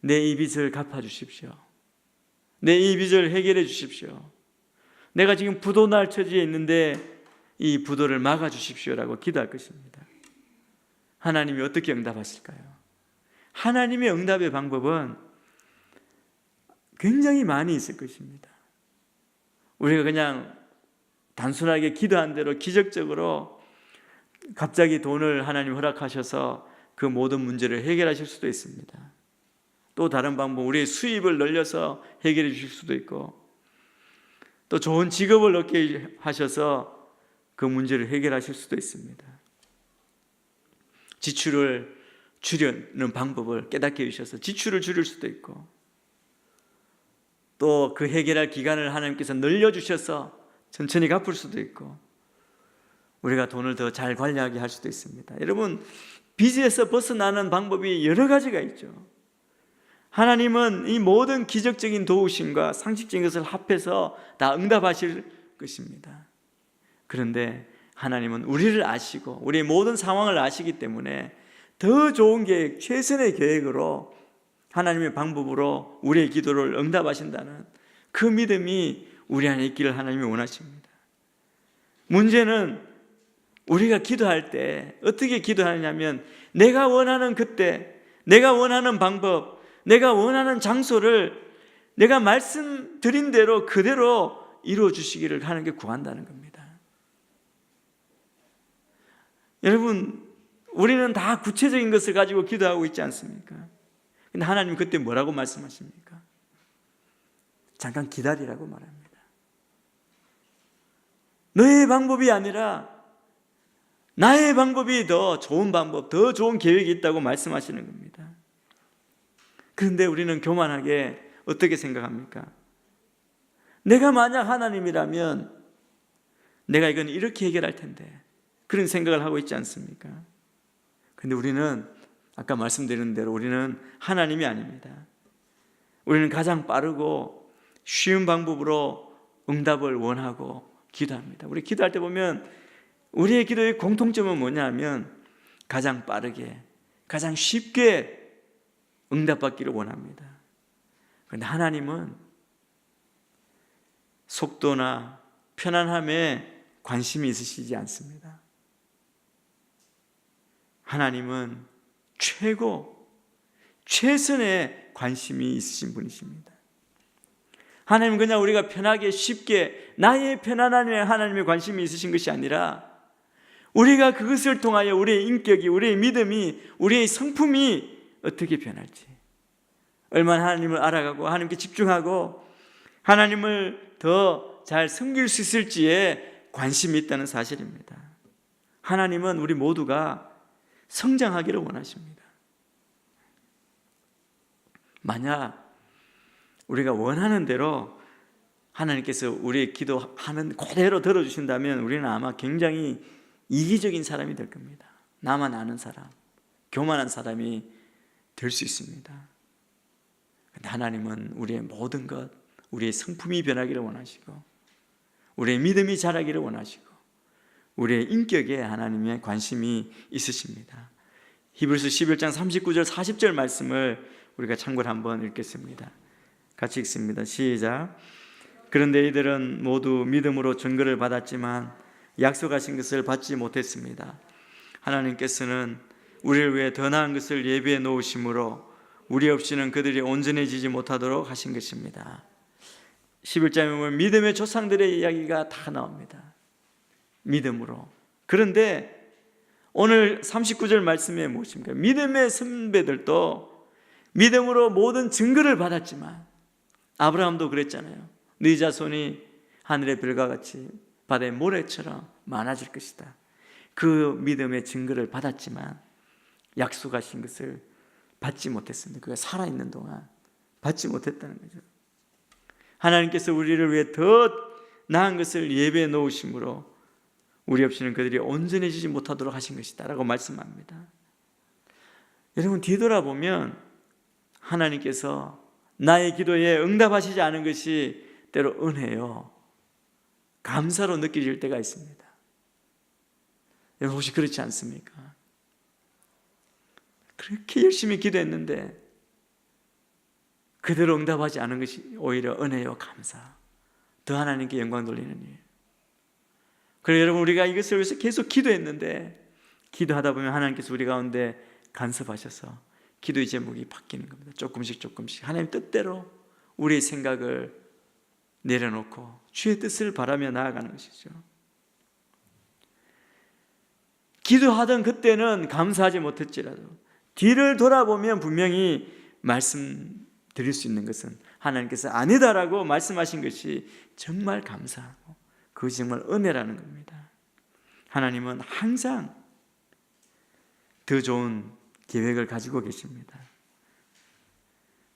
내 이 빚을 갚아주십시오. 내 이 빚을 해결해 주십시오. 내가 지금 부도 날 처지에 있는데 이 부도를 막아주십시오라고 기도할 것입니다. 하나님이 어떻게 응답하실까요? 하나님의 응답의 방법은 굉장히 많이 있을 것입니다. 우리가 그냥 단순하게 기도한 대로 기적적으로 갑자기 돈을 하나님 허락하셔서 그 모든 문제를 해결하실 수도 있습니다. 또 다른 방법, 우리의 수입을 늘려서 해결해 주실 수도 있고 또 좋은 직업을 얻게 하셔서 그 문제를 해결하실 수도 있습니다. 지출을 줄이는 방법을 깨닫게 해주셔서 지출을 줄일 수도 있고 또 그 해결할 기간을 하나님께서 늘려주셔서 천천히 갚을 수도 있고 우리가 돈을 더 잘 관리하게 할 수도 있습니다. 여러분, 빚에서 벗어나는 방법이 여러 가지가 있죠. 하나님은 이 모든 기적적인 도우심과 상식적인 것을 합해서 다 응답하실 것입니다. 그런데 하나님은 우리를 아시고 우리의 모든 상황을 아시기 때문에 더 좋은 계획, 최선의 계획으로 하나님의 방법으로 우리의 기도를 응답하신다는 그 믿음이 우리 안에 있기를 하나님이 원하십니다. 문제는 우리가 기도할 때 어떻게 기도하느냐면 내가 원하는 그때, 내가 원하는 방법, 내가 원하는 장소를 내가 말씀드린 대로 그대로 이루어 주시기를 하는 게 구한다는 겁니다. 여러분, 우리는 다 구체적인 것을 가지고 기도하고 있지 않습니까? 근데 하나님 그때 뭐라고 말씀하십니까? 잠깐 기다리라고 말합니다. 너의 방법이 아니라 나의 방법이 더 좋은 방법, 더 좋은 계획이 있다고 말씀하시는 겁니다. 그런데 우리는 교만하게 어떻게 생각합니까? 내가 만약 하나님이라면 내가 이건 이렇게 해결할 텐데, 그런 생각을 하고 있지 않습니까? 근데 우리는 아까 말씀드린 대로 우리는 하나님이 아닙니다. 우리는 가장 빠르고 쉬운 방법으로 응답을 원하고 기도합니다. 우리 기도할 때 보면 우리의 기도의 공통점은 뭐냐면 가장 빠르게, 가장 쉽게 응답받기를 원합니다. 그런데 하나님은 속도나 편안함에 관심이 있으시지 않습니다. 하나님은 최선의 관심이 있으신 분이십니다. 하나님은 그냥 우리가 편하게 쉽게 나의 편안함에 하나님의 관심이 있으신 것이 아니라 우리가 그것을 통하여 우리의 인격이, 우리의 믿음이, 우리의 성품이 어떻게 변할지, 얼마나 하나님을 알아가고 하나님께 집중하고 하나님을 더 잘 섬길 수 있을지에 관심이 있다는 사실입니다. 하나님은 우리 모두가 성장하기를 원하십니다. 만약 우리가 원하는 대로 하나님께서 우리의 기도하는 그대로 들어주신다면 우리는 아마 굉장히 이기적인 사람이 될 겁니다. 나만 아는 사람, 교만한 사람이 될 수 있습니다. 그런데 하나님은 우리의 모든 것, 우리의 성품이 변하기를 원하시고 우리의 믿음이 자라기를 원하시고 우리의 인격에 하나님의 관심이 있으십니다. 히브리서 11장 39절 40절 말씀을 우리가 참고를 한번 읽겠습니다. 같이 읽습니다. 시작. 그런데 이들은 모두 믿음으로 증거를 받았지만 약속하신 것을 받지 못했습니다. 하나님께서는 우리를 위해 더 나은 것을 예비해 놓으심으로 우리 없이는 그들이 온전해지지 못하도록 하신 것입니다. 11장에 보면 믿음의 조상들의 이야기가 다 나옵니다. 믿음으로. 그런데 오늘 39절 말씀에 무엇입니까? 믿음의 선배들도 믿음으로 모든 증거를 받았지만, 아브라함도 그랬잖아요. 네 자손이 하늘의 별과 같이 바다의 모래처럼 많아질 것이다. 그 믿음의 증거를 받았지만 약속하신 것을 받지 못했습니다. 그가 살아있는 동안 받지 못했다는 거죠. 하나님께서 우리를 위해 더 나은 것을 예배해 놓으심으로 우리 없이는 그들이 온전해지지 못하도록 하신 것이다 라고 말씀합니다. 여러분, 뒤돌아보면 하나님께서 나의 기도에 응답하시지 않은 것이 때로 은혜요, 감사로 느껴질 때가 있습니다. 여러분, 혹시 그렇지 않습니까? 그렇게 열심히 기도했는데 그대로 응답하지 않은 것이 오히려 은혜요, 감사, 더 하나님께 영광 돌리는 일. 그래서 여러분, 우리가 이것을 위해서 계속 기도했는데 기도하다 보면 하나님께서 우리 가운데 간섭하셔서 기도의 제목이 바뀌는 겁니다. 조금씩 하나님 뜻대로 우리의 생각을 내려놓고 주의 뜻을 바라며 나아가는 것이죠. 기도하던 그때는 감사하지 못했지라도 뒤를 돌아보면 분명히 말씀드릴 수 있는 것은 하나님께서 아니다라고 말씀하신 것이 정말 감사하고 그것이 정말 은혜라는 겁니다. 하나님은 항상 더 좋은 계획을 가지고 계십니다.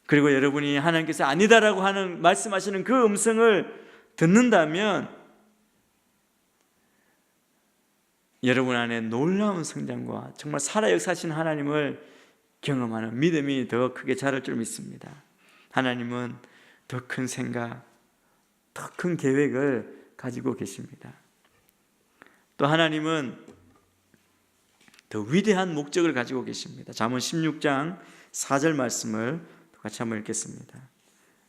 그리고 여러분이 하나님께서 아니다라고 하는 말씀하시는 그 음성을 듣는다면 여러분 안에 놀라운 성장과 정말 살아 역사하신 하나님을 경험하는 믿음이 더 크게 자랄 줄 믿습니다. 하나님은 더 큰 생각, 더 큰 계획을 가지고 계십니다. 또 하나님은 더 위대한 목적을 가지고 계십니다. 잠언 16장 4절 말씀을 같이 한번 읽겠습니다.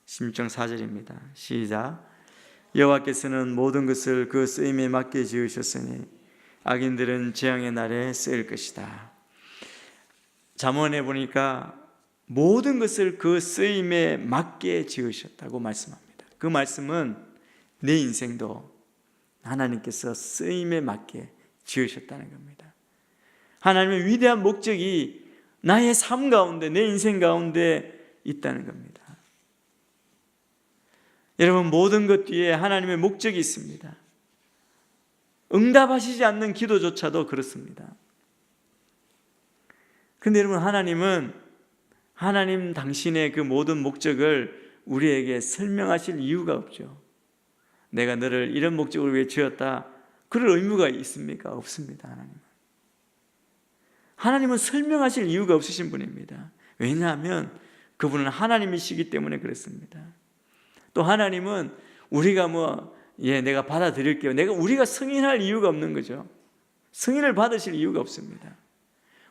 16장 4절입니다. 시작. 여호와께서는 모든 것을 그 쓰임에 맞게 지으셨으니 악인들은 재앙의 날에 쓰일 것이다. 잠언에 보니까 모든 것을 그 쓰임에 맞게 지으셨다고 말씀합니다. 그 말씀은 내 인생도 하나님께서 쓰임에 맞게 지으셨다는 겁니다. 하나님의 위대한 목적이 나의 삶 가운데, 내 인생 가운데 있다는 겁니다. 여러분, 모든 것 뒤에 하나님의 목적이 있습니다. 응답하시지 않는 기도조차도 그렇습니다. 그런데 여러분, 하나님 당신의 그 모든 목적을 우리에게 설명하실 이유가 없죠. 내가 너를 이런 목적을 위해 지었다, 그럴 의무가 있습니까? 없습니다. 하나님은 설명하실 이유가 없으신 분입니다. 왜냐하면 그분은 하나님이시기 때문에 그렇습니다. 또 하나님은 우리가 내가 받아들일게요, 우리가 승인할 이유가 없는 거죠. 승인을 받으실 이유가 없습니다.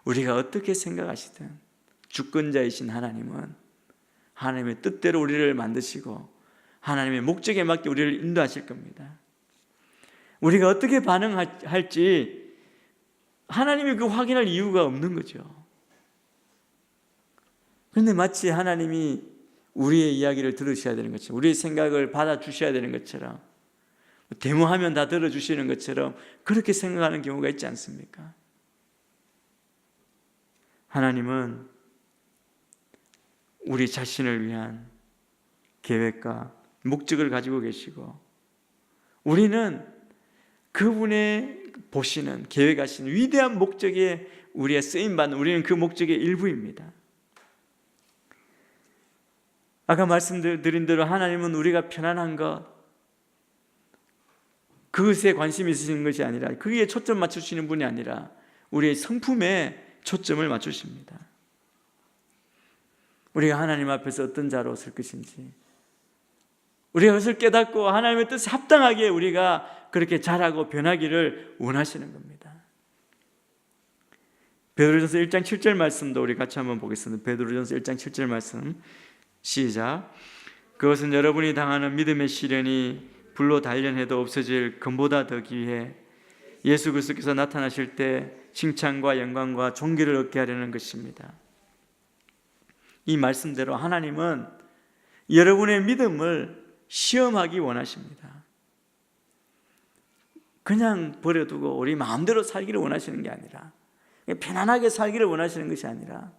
우리가 어떻게 생각하시든 주권자이신 하나님은 하나님의 뜻대로 우리를 만드시고 하나님의 목적에 맞게 우리를 인도하실 겁니다. 우리가 어떻게 반응할지 하나님이 그 확인할 이유가 없는 거죠. 그런데 마치 하나님이 우리의 이야기를 들으셔야 되는 것처럼, 우리의 생각을 받아주셔야 되는 것처럼, 데모하면 다 들어주시는 것처럼 그렇게 생각하는 경우가 있지 않습니까? 하나님은 우리 자신을 위한 계획과 목적을 가지고 계시고, 우리는 그분의 보시는, 계획하신 위대한 목적에 우리의 쓰임받는, 우리는 그 목적의 일부입니다. 아까 말씀드린 대로 하나님은 우리가 편안한 것, 그것에 관심이 있으신 것이 아니라, 거기에 초점 맞추시는 분이 아니라 우리의 성품에 초점을 맞추십니다. 우리가 하나님 앞에서 어떤 자로 설 것인지, 우리가 그것을 깨닫고 하나님의 뜻에 합당하게 우리가 그렇게 자라고 변하기를 원하시는 겁니다. 베드로전서 1장 7절 말씀도 우리 같이 한번 보겠습니다. 베드로전서 1장 7절 말씀 시작. 그것은 여러분이 당하는 믿음의 시련이 불로 단련해도 없어질 금보다 더 귀해 예수 그리스도께서 나타나실 때 칭찬과 영광과 존귀를 얻게 하려는 것입니다. 이 말씀대로 하나님은 여러분의 믿음을 시험하기 원하십니다. 그냥 버려두고 우리 마음대로 살기를 원하시는 게 아니라, 편안하게 살기를 원하시는 것이 아니라,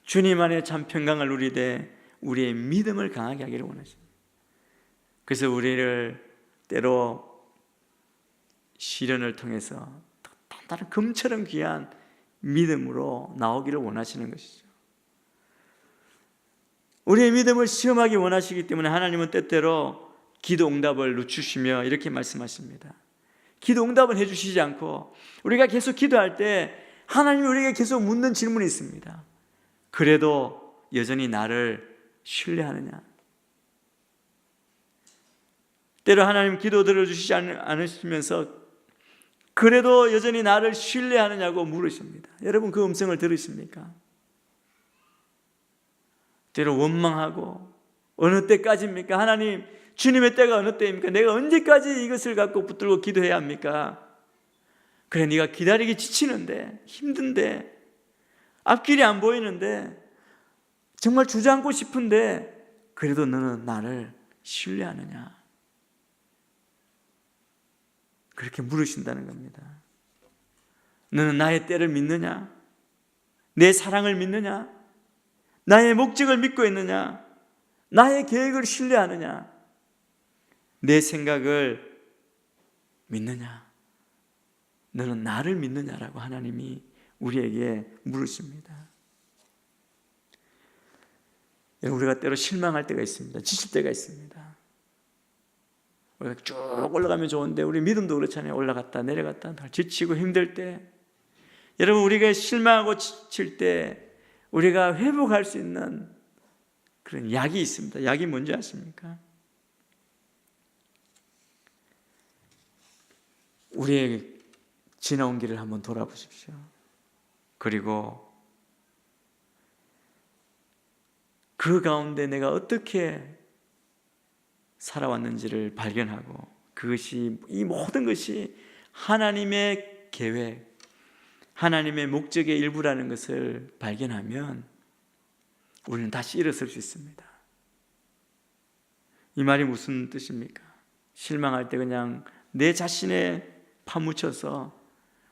주님 안에 참 평강을 누리되 우리의 믿음을 강하게 하기를 원하십니다. 그래서 우리를 때로 시련을 통해서 단단한 금처럼 귀한 믿음으로 나오기를 원하시는 것이죠. 우리의 믿음을 시험하기 원하시기 때문에 하나님은 때때로 기도 응답을 늦추시며 이렇게 말씀하십니다. 기도 응답을 해주시지 않고, 우리가 계속 기도할 때 하나님이 우리에게 계속 묻는 질문이 있습니다. 그래도 여전히 나를 신뢰하느냐? 때로 하나님 기도 들어주시지 않으시면서 그래도 여전히 나를 신뢰하느냐고 물으십니다. 여러분, 그 음성을 들으십니까? 때로 원망하고, 어느 때까지입니까? 하나님, 주님의 때가 어느 때입니까? 내가 언제까지 이것을 갖고 붙들고 기도해야 합니까? 그래, 네가 기다리기 지치는데, 힘든데, 앞길이 안 보이는데, 정말 주저앉고 싶은데 그래도 너는 나를 신뢰하느냐? 그렇게 물으신다는 겁니다. 너는 나의 때를 믿느냐? 내 사랑을 믿느냐? 나의 목적을 믿고 있느냐? 나의 계획을 신뢰하느냐? 내 생각을 믿느냐? 너는 나를 믿느냐라고 하나님이 우리에게 물으십니다. 우리가 때로 실망할 때가 있습니다. 지칠 때가 있습니다. 우리가 쭉 올라가면 좋은데 우리 믿음도 그렇잖아요. 올라갔다 내려갔다 지치고 힘들 때, 여러분, 우리가 실망하고 지칠 때 우리가 회복할 수 있는 그런 약이 있습니다. 약이 뭔지 아십니까? 우리의 지나온 길을 한번 돌아보십시오. 그리고 그 가운데 내가 어떻게 살아왔는지를 발견하고, 그것이, 이 모든 것이 하나님의 계획, 하나님의 목적의 일부라는 것을 발견하면 우리는 다시 일어설 수 있습니다. 이 말이 무슨 뜻입니까? 실망할 때 그냥 내 자신에 파묻혀서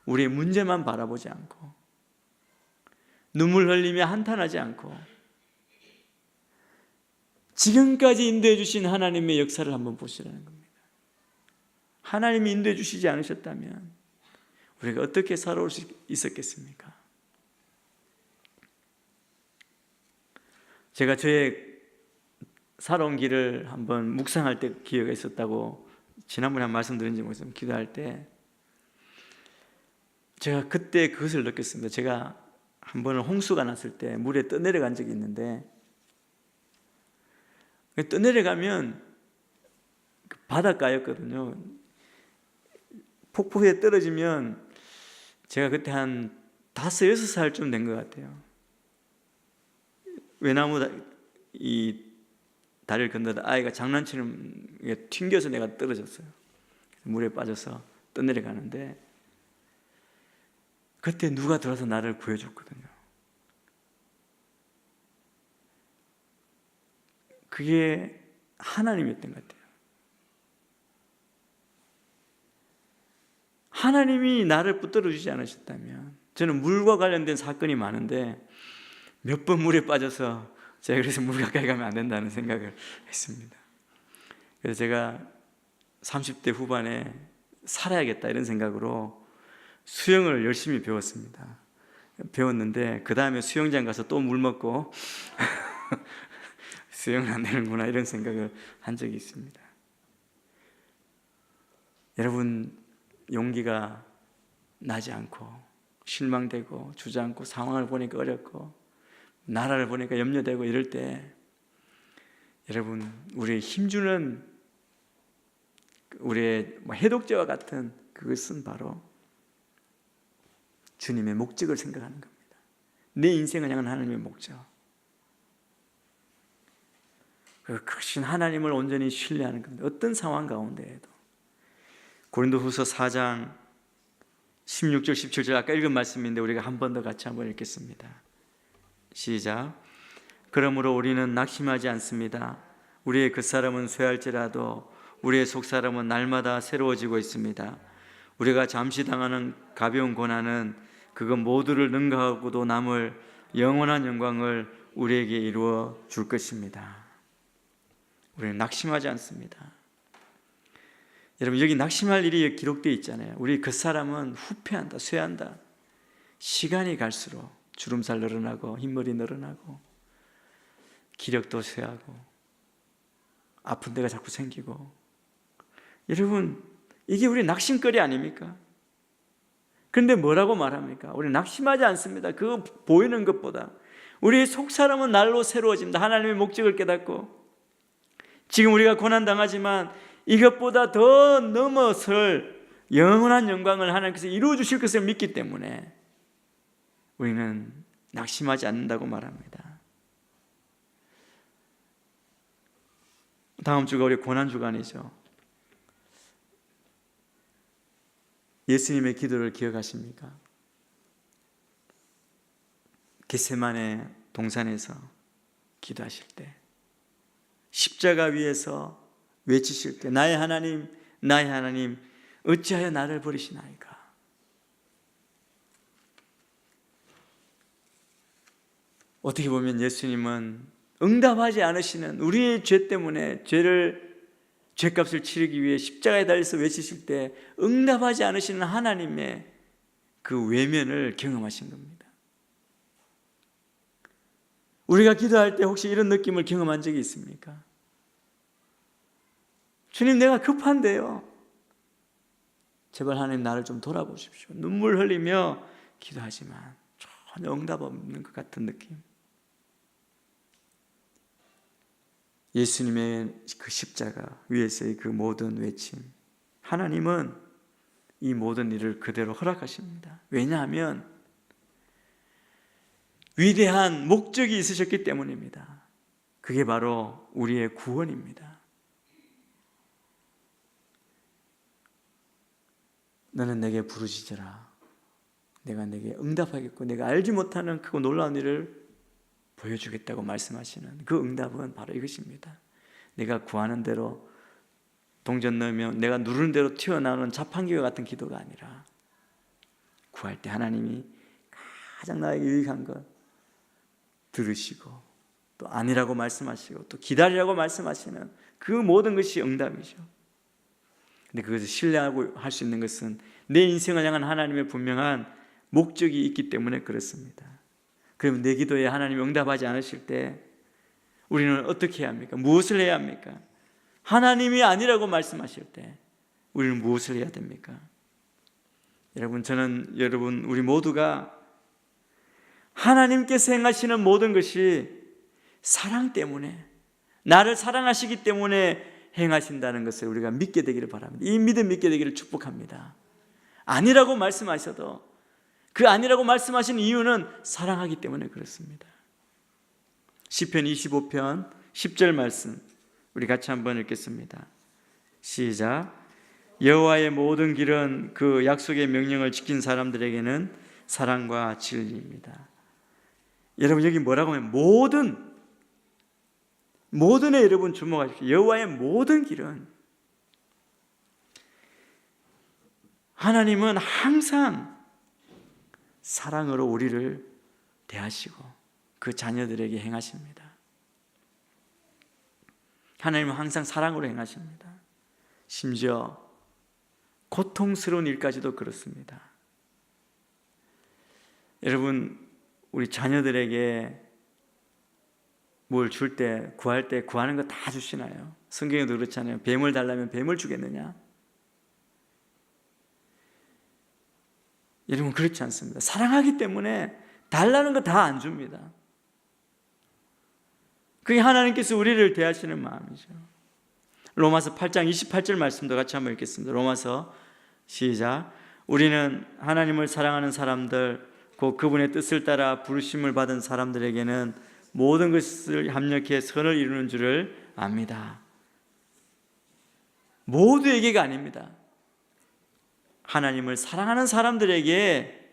우리의 문제만 바라보지 않고, 눈물 흘리며 한탄하지 않고, 지금까지 인도해 주신 하나님의 역사를 한번 보시라는 겁니다. 하나님이 인도해 주시지 않으셨다면 우리가 어떻게 살아올 수 있었겠습니까? 제가 저의 살아온 길을 한번 묵상할 때 기회가 있었다고 지난번에 한 말씀드린지 모르겠어요. 기도할 때 제가 그때 그것을 느꼈습니다. 제가 한 번은 홍수가 났을 때 물에 떠내려간 적이 있는데, 떠내려가면 바닷가였거든요. 폭포에 떨어지면 제가 그때 한 5-6살쯤 된 것 같아요. 외나무 이 다리를 건너다 아이가 장난치는 게 튕겨서 내가 떨어졌어요. 물에 빠져서 떠내려가는데 그때 누가 들어와서 나를 구해줬거든요. 그게 하나님이었던 것 같아요. 하나님이 나를 붙들어 주지 않으셨다면, 저는 물과 관련된 사건이 많은데 몇 번 물에 빠져서 제가 그래서 물 가까이 가면 안 된다는 생각을 했습니다. 그래서 제가 30대 후반에 살아야겠다 이런 생각으로 수영을 열심히 배웠습니다. 배웠는데 그 다음에 수영장 가서 또 물 먹고 수영은 안 되는구나 이런 생각을 한 적이 있습니다. 여러분, 용기가 나지 않고 실망되고 주저앉고 상황을 보니까 어렵고 나라를 보니까 염려되고 이럴 때, 여러분, 우리의 힘주는 우리의 해독제와 같은 그것은 바로 주님의 목적을 생각하는 겁니다. 내 인생을 향한 하나님의 목적, 그 크신 하나님을 온전히 신뢰하는 겁니다. 어떤 상황 가운데에도. 고린도후서 4장 16절 17절 아까 읽은 말씀인데 우리가 한 번 더 같이 한번 읽겠습니다. 시작. 그러므로 우리는 낙심하지 않습니다. 우리의 겉사람은 쇠할지라도 우리의 속사람은 날마다 새로워지고 있습니다. 우리가 잠시 당하는 가벼운 고난은 그것 모두를 능가하고도 남을 영원한 영광을 우리에게 이루어 줄 것입니다. 우리는 낙심하지 않습니다. 여러분, 여기 낙심할 일이 기록되어 있잖아요. 우리 겉사람은 후퇴한다, 쇠한다. 시간이 갈수록 주름살 늘어나고 흰머리 늘어나고 기력도 쇠하고 아픈 데가 자꾸 생기고. 여러분, 이게 우리 낙심거리 아닙니까? 그런데 뭐라고 말합니까? 우리 낙심하지 않습니다. 그 보이는 것보다 우리의 속사람은 날로 새로워집니다. 하나님의 목적을 깨닫고 지금 우리가 고난당하지만 이것보다 더 넘어설 영원한 영광을 하나님께서 이루어 주실 것을 믿기 때문에 우리는 낙심하지 않는다고 말합니다. 다음 주가 우리 고난주간이죠. 예수님의 기도를 기억하십니까? 겟세마네 동산에서 기도하실 때, 십자가 위에서 외치실 때, 나의 하나님, 나의 하나님, 어찌하여 나를 버리시나이까? 어떻게 보면 예수님은 응답하지 않으시는 우리의 죄 때문에 죄값을 치르기 위해 십자가에 달려서 외치실 때 응답하지 않으시는 하나님의 그 외면을 경험하신 겁니다. 우리가 기도할 때 혹시 이런 느낌을 경험한 적이 있습니까? 주님, 내가 급한데요, 제발 하나님 나를 좀 돌아보십시오. 눈물 흘리며 기도하지만 전혀 응답 없는 것 같은 느낌. 예수님의 그 십자가 위에서의 그 모든 외침, 하나님은 이 모든 일을 그대로 허락하십니다. 왜냐하면 위대한 목적이 있으셨기 때문입니다. 그게 바로 우리의 구원입니다. 너는 내게 부르짖으라. 내가 내게 응답하겠고 내가 알지 못하는 크고 놀라운 일을 보여주겠다고 말씀하시는 그 응답은 바로 이것입니다. 내가 구하는 대로 동전 넣으면 내가 누르는 대로 튀어나오는 자판기와 같은 기도가 아니라, 구할 때 하나님이 가장 나에게 유익한 것 들으시고 또 아니라고 말씀하시고 또 기다리라고 말씀하시는 그 모든 것이 응답이죠. 근데 그것을 신뢰하고 할 수 있는 것은 내 인생을 향한 하나님의 분명한 목적이 있기 때문에 그렇습니다. 그러면 내 기도에 하나님이 응답하지 않으실 때 우리는 어떻게 해야 합니까? 무엇을 해야 합니까? 하나님이 아니라고 말씀하실 때 우리는 무엇을 해야 됩니까? 여러분 우리 모두가 하나님께서 행하시는 모든 것이 사랑 때문에, 나를 사랑하시기 때문에 행하신다는 것을 우리가 믿게 되기를 바랍니다. 이 믿음 믿게 되기를 축복합니다. 아니라고 말씀하셔도 그 아니라고 말씀하신 이유는 사랑하기 때문에 그렇습니다. 시편 25편 10절 말씀 우리 같이 한번 읽겠습니다. 시작. 여호와의 모든 길은 그 약속의 명령을 지킨 사람들에게는 사랑과 진리입니다. 여러분 여기 뭐라고 하면 모든에 여러분 주목하십시오. 여호와의 모든 길은, 하나님은 항상 사랑으로 우리를 대하시고 그 자녀들에게 행하십니다. 하나님은 항상 사랑으로 행하십니다. 심지어 고통스러운 일까지도 그렇습니다. 여러분 우리 자녀들에게 뭘 줄 때, 구할 때 구하는 거 다 주시나요? 성경에도 그렇잖아요. 뱀을 달라면 뱀을 주겠느냐? 여러분 그렇지 않습니다. 사랑하기 때문에 달라는 거 다 안 줍니다. 그게 하나님께서 우리를 대하시는 마음이죠. 로마서 8장 28절 말씀도 같이 한번 읽겠습니다. 로마서 시작. 우리는 하나님을 사랑하는 사람들, 곧 그분의 뜻을 따라 부르심을 받은 사람들에게는 모든 것을 합력해 선을 이루는 줄을 압니다. 모두에게가 아닙니다. 하나님을 사랑하는 사람들에게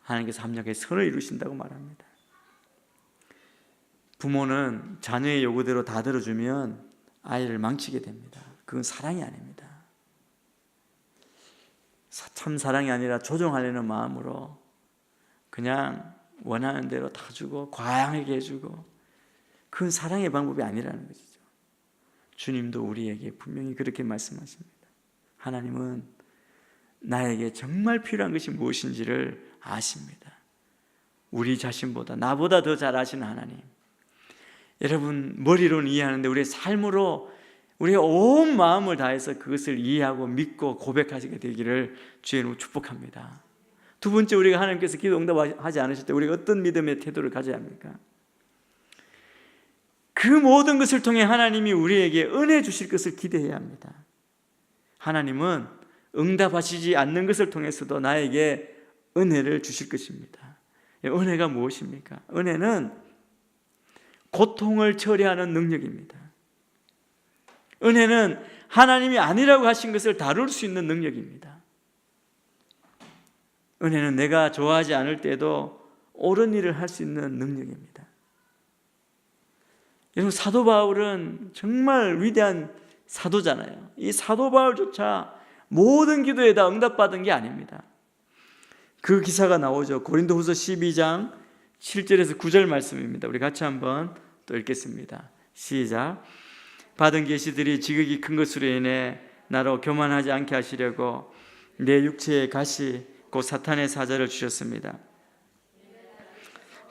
하나님께서 합력해 선을 이루신다고 말합니다. 부모는 자녀의 요구대로 다 들어주면 아이를 망치게 됩니다. 그건 사랑이 아닙니다. 참 사랑이 아니라 조종하려는 마음으로 그냥 원하는 대로 다 주고 과양하게 해주고, 그건 사랑의 방법이 아니라는 것이죠. 주님도 우리에게 분명히 그렇게 말씀하십니다. 하나님은 나에게 정말 필요한 것이 무엇인지를 아십니다. 우리 자신보다, 나보다 더 잘 아시는 하나님. 여러분 머리로는 이해하는데 우리의 삶으로 우리가 온 마음을 다해서 그것을 이해하고 믿고 고백하시게 되기를 주의 이름으로 축복합니다. 두 번째, 우리가 하나님께서 기도 응답하지 않으실 때 우리가 어떤 믿음의 태도를 가져야 합니까? 그 모든 것을 통해 하나님이 우리에게 은혜 주실 것을 기대해야 합니다. 하나님은 응답하시지 않는 것을 통해서도 나에게 은혜를 주실 것입니다. 은혜가 무엇입니까? 은혜는 고통을 처리하는 능력입니다. 은혜는 하나님이 아니라고 하신 것을 다룰 수 있는 능력입니다. 은혜는 내가 좋아하지 않을 때도 옳은 일을 할 수 있는 능력입니다. 여러분 사도 바울은 정말 위대한 사도잖아요. 이 사도 바울조차 모든 기도에 다 응답받은 게 아닙니다. 그 기사가 나오죠. 고린도후서 12장 7절에서 9절 말씀입니다. 우리 같이 한번 또 읽겠습니다. 시작. 받은 계시들이 지극히 큰 것으로 인해 나로 교만하지 않게 하시려고 내 육체의 가시 곧 사탄의 사자를 주셨습니다.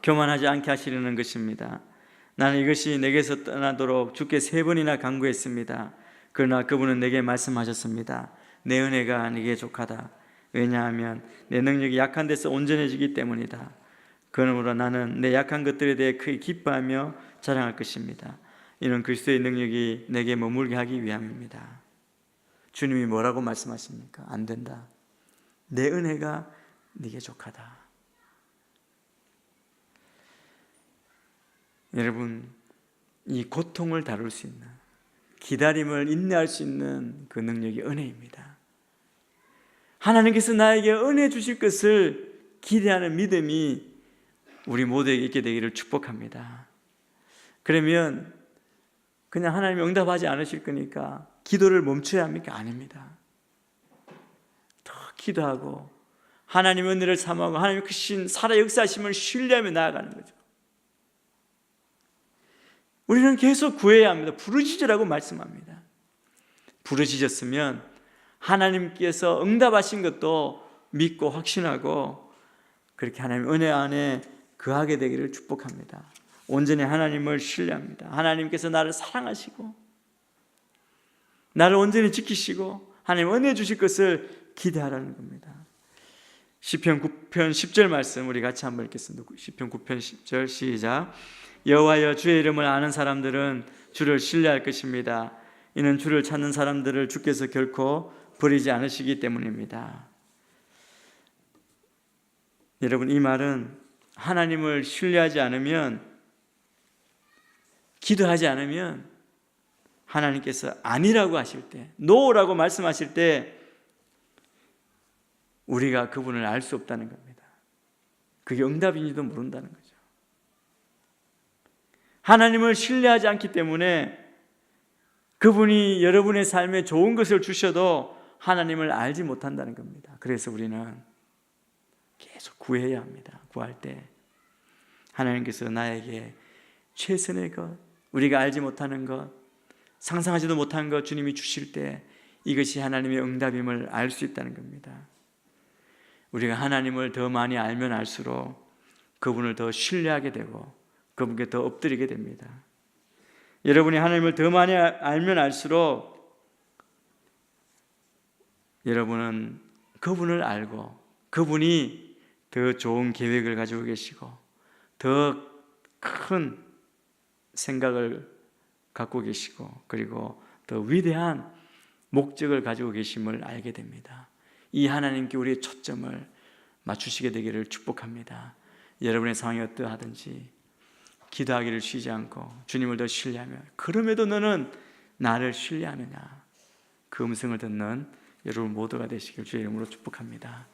교만하지 않게 하시려는 것입니다. 나는 이것이 내게서 떠나도록 주께 3번이나 간구했습니다. 그러나 그분은 내게 말씀하셨습니다. 내 은혜가 네게 족하다. 왜냐하면 내 능력이 약한 데서 온전해지기 때문이다. 그러므로 나는 내 약한 것들에 대해 크게 기뻐하며 자랑할 것입니다. 이는 그리스도의 능력이 내게 머물게 하기 위함입니다. 주님이 뭐라고 말씀하십니까? 안 된다. 내 은혜가 네게 족하다. 여러분, 이 고통을 다룰 수 있는, 기다림을 인내할 수 있는 그 능력이 은혜입니다. 하나님께서 나에게 은혜 주실 것을 기대하는 믿음이 우리 모두에게 있게 되기를 축복합니다. 그러면 그냥 하나님이 응답하지 않으실 거니까 기도를 멈춰야 합니까? 아닙니다. 더 기도하고 하나님의 은혜를 삼하고 하나님의 크신 살아 역사하심을 신뢰하며 나아가는 거죠. 우리는 계속 구해야 합니다. 부르짖으라고 말씀합니다. 부르짖었으면 하나님께서 응답하신 것도 믿고 확신하고 그렇게 하나님 은혜 안에 거하게 되기를 축복합니다. 온전히 하나님을 신뢰합니다. 하나님께서 나를 사랑하시고 나를 온전히 지키시고 하나님 은혜 주실 것을 기대하라는 겁니다. 시편 9편 10절 말씀 우리 같이 한번 읽겠습니다. 시편 9편 10절 시작. 여호와여 주의 이름을 아는 사람들은 주를 신뢰할 것입니다. 이는 주를 찾는 사람들을 주께서 결코 버리지 않으시기 때문입니다. 여러분, 이 말은 하나님을 신뢰하지 않으면, 기도하지 않으면 하나님께서 아니라고 하실 때, 노라고 말씀하실 때 우리가 그분을 알 수 없다는 겁니다. 그게 응답인지도 모른다는 거죠. 하나님을 신뢰하지 않기 때문에 그분이 여러분의 삶에 좋은 것을 주셔도 하나님을 알지 못한다는 겁니다. 그래서 우리는 계속 구해야 합니다. 구할 때 하나님께서 나에게 최선의 것, 우리가 알지 못하는 것, 상상하지도 못한 것 주님이 주실 때 이것이 하나님의 응답임을 알 수 있다는 겁니다. 우리가 하나님을 더 많이 알면 알수록 그분을 더 신뢰하게 되고 그분께 더 엎드리게 됩니다. 여러분이 하나님을 더 많이 알면 알수록 여러분은 그분을 알고 그분이 더 좋은 계획을 가지고 계시고 더 큰 생각을 갖고 계시고 그리고 더 위대한 목적을 가지고 계심을 알게 됩니다. 이 하나님께 우리의 초점을 맞추시게 되기를 축복합니다. 여러분의 상황이 어떠하든지 기도하기를 쉬지 않고 주님을 더 신뢰하며 그럼에도 너는 나를 신뢰하느냐 그 음성을 듣는 여러분 모두가 되시길 주의 이름으로 축복합니다.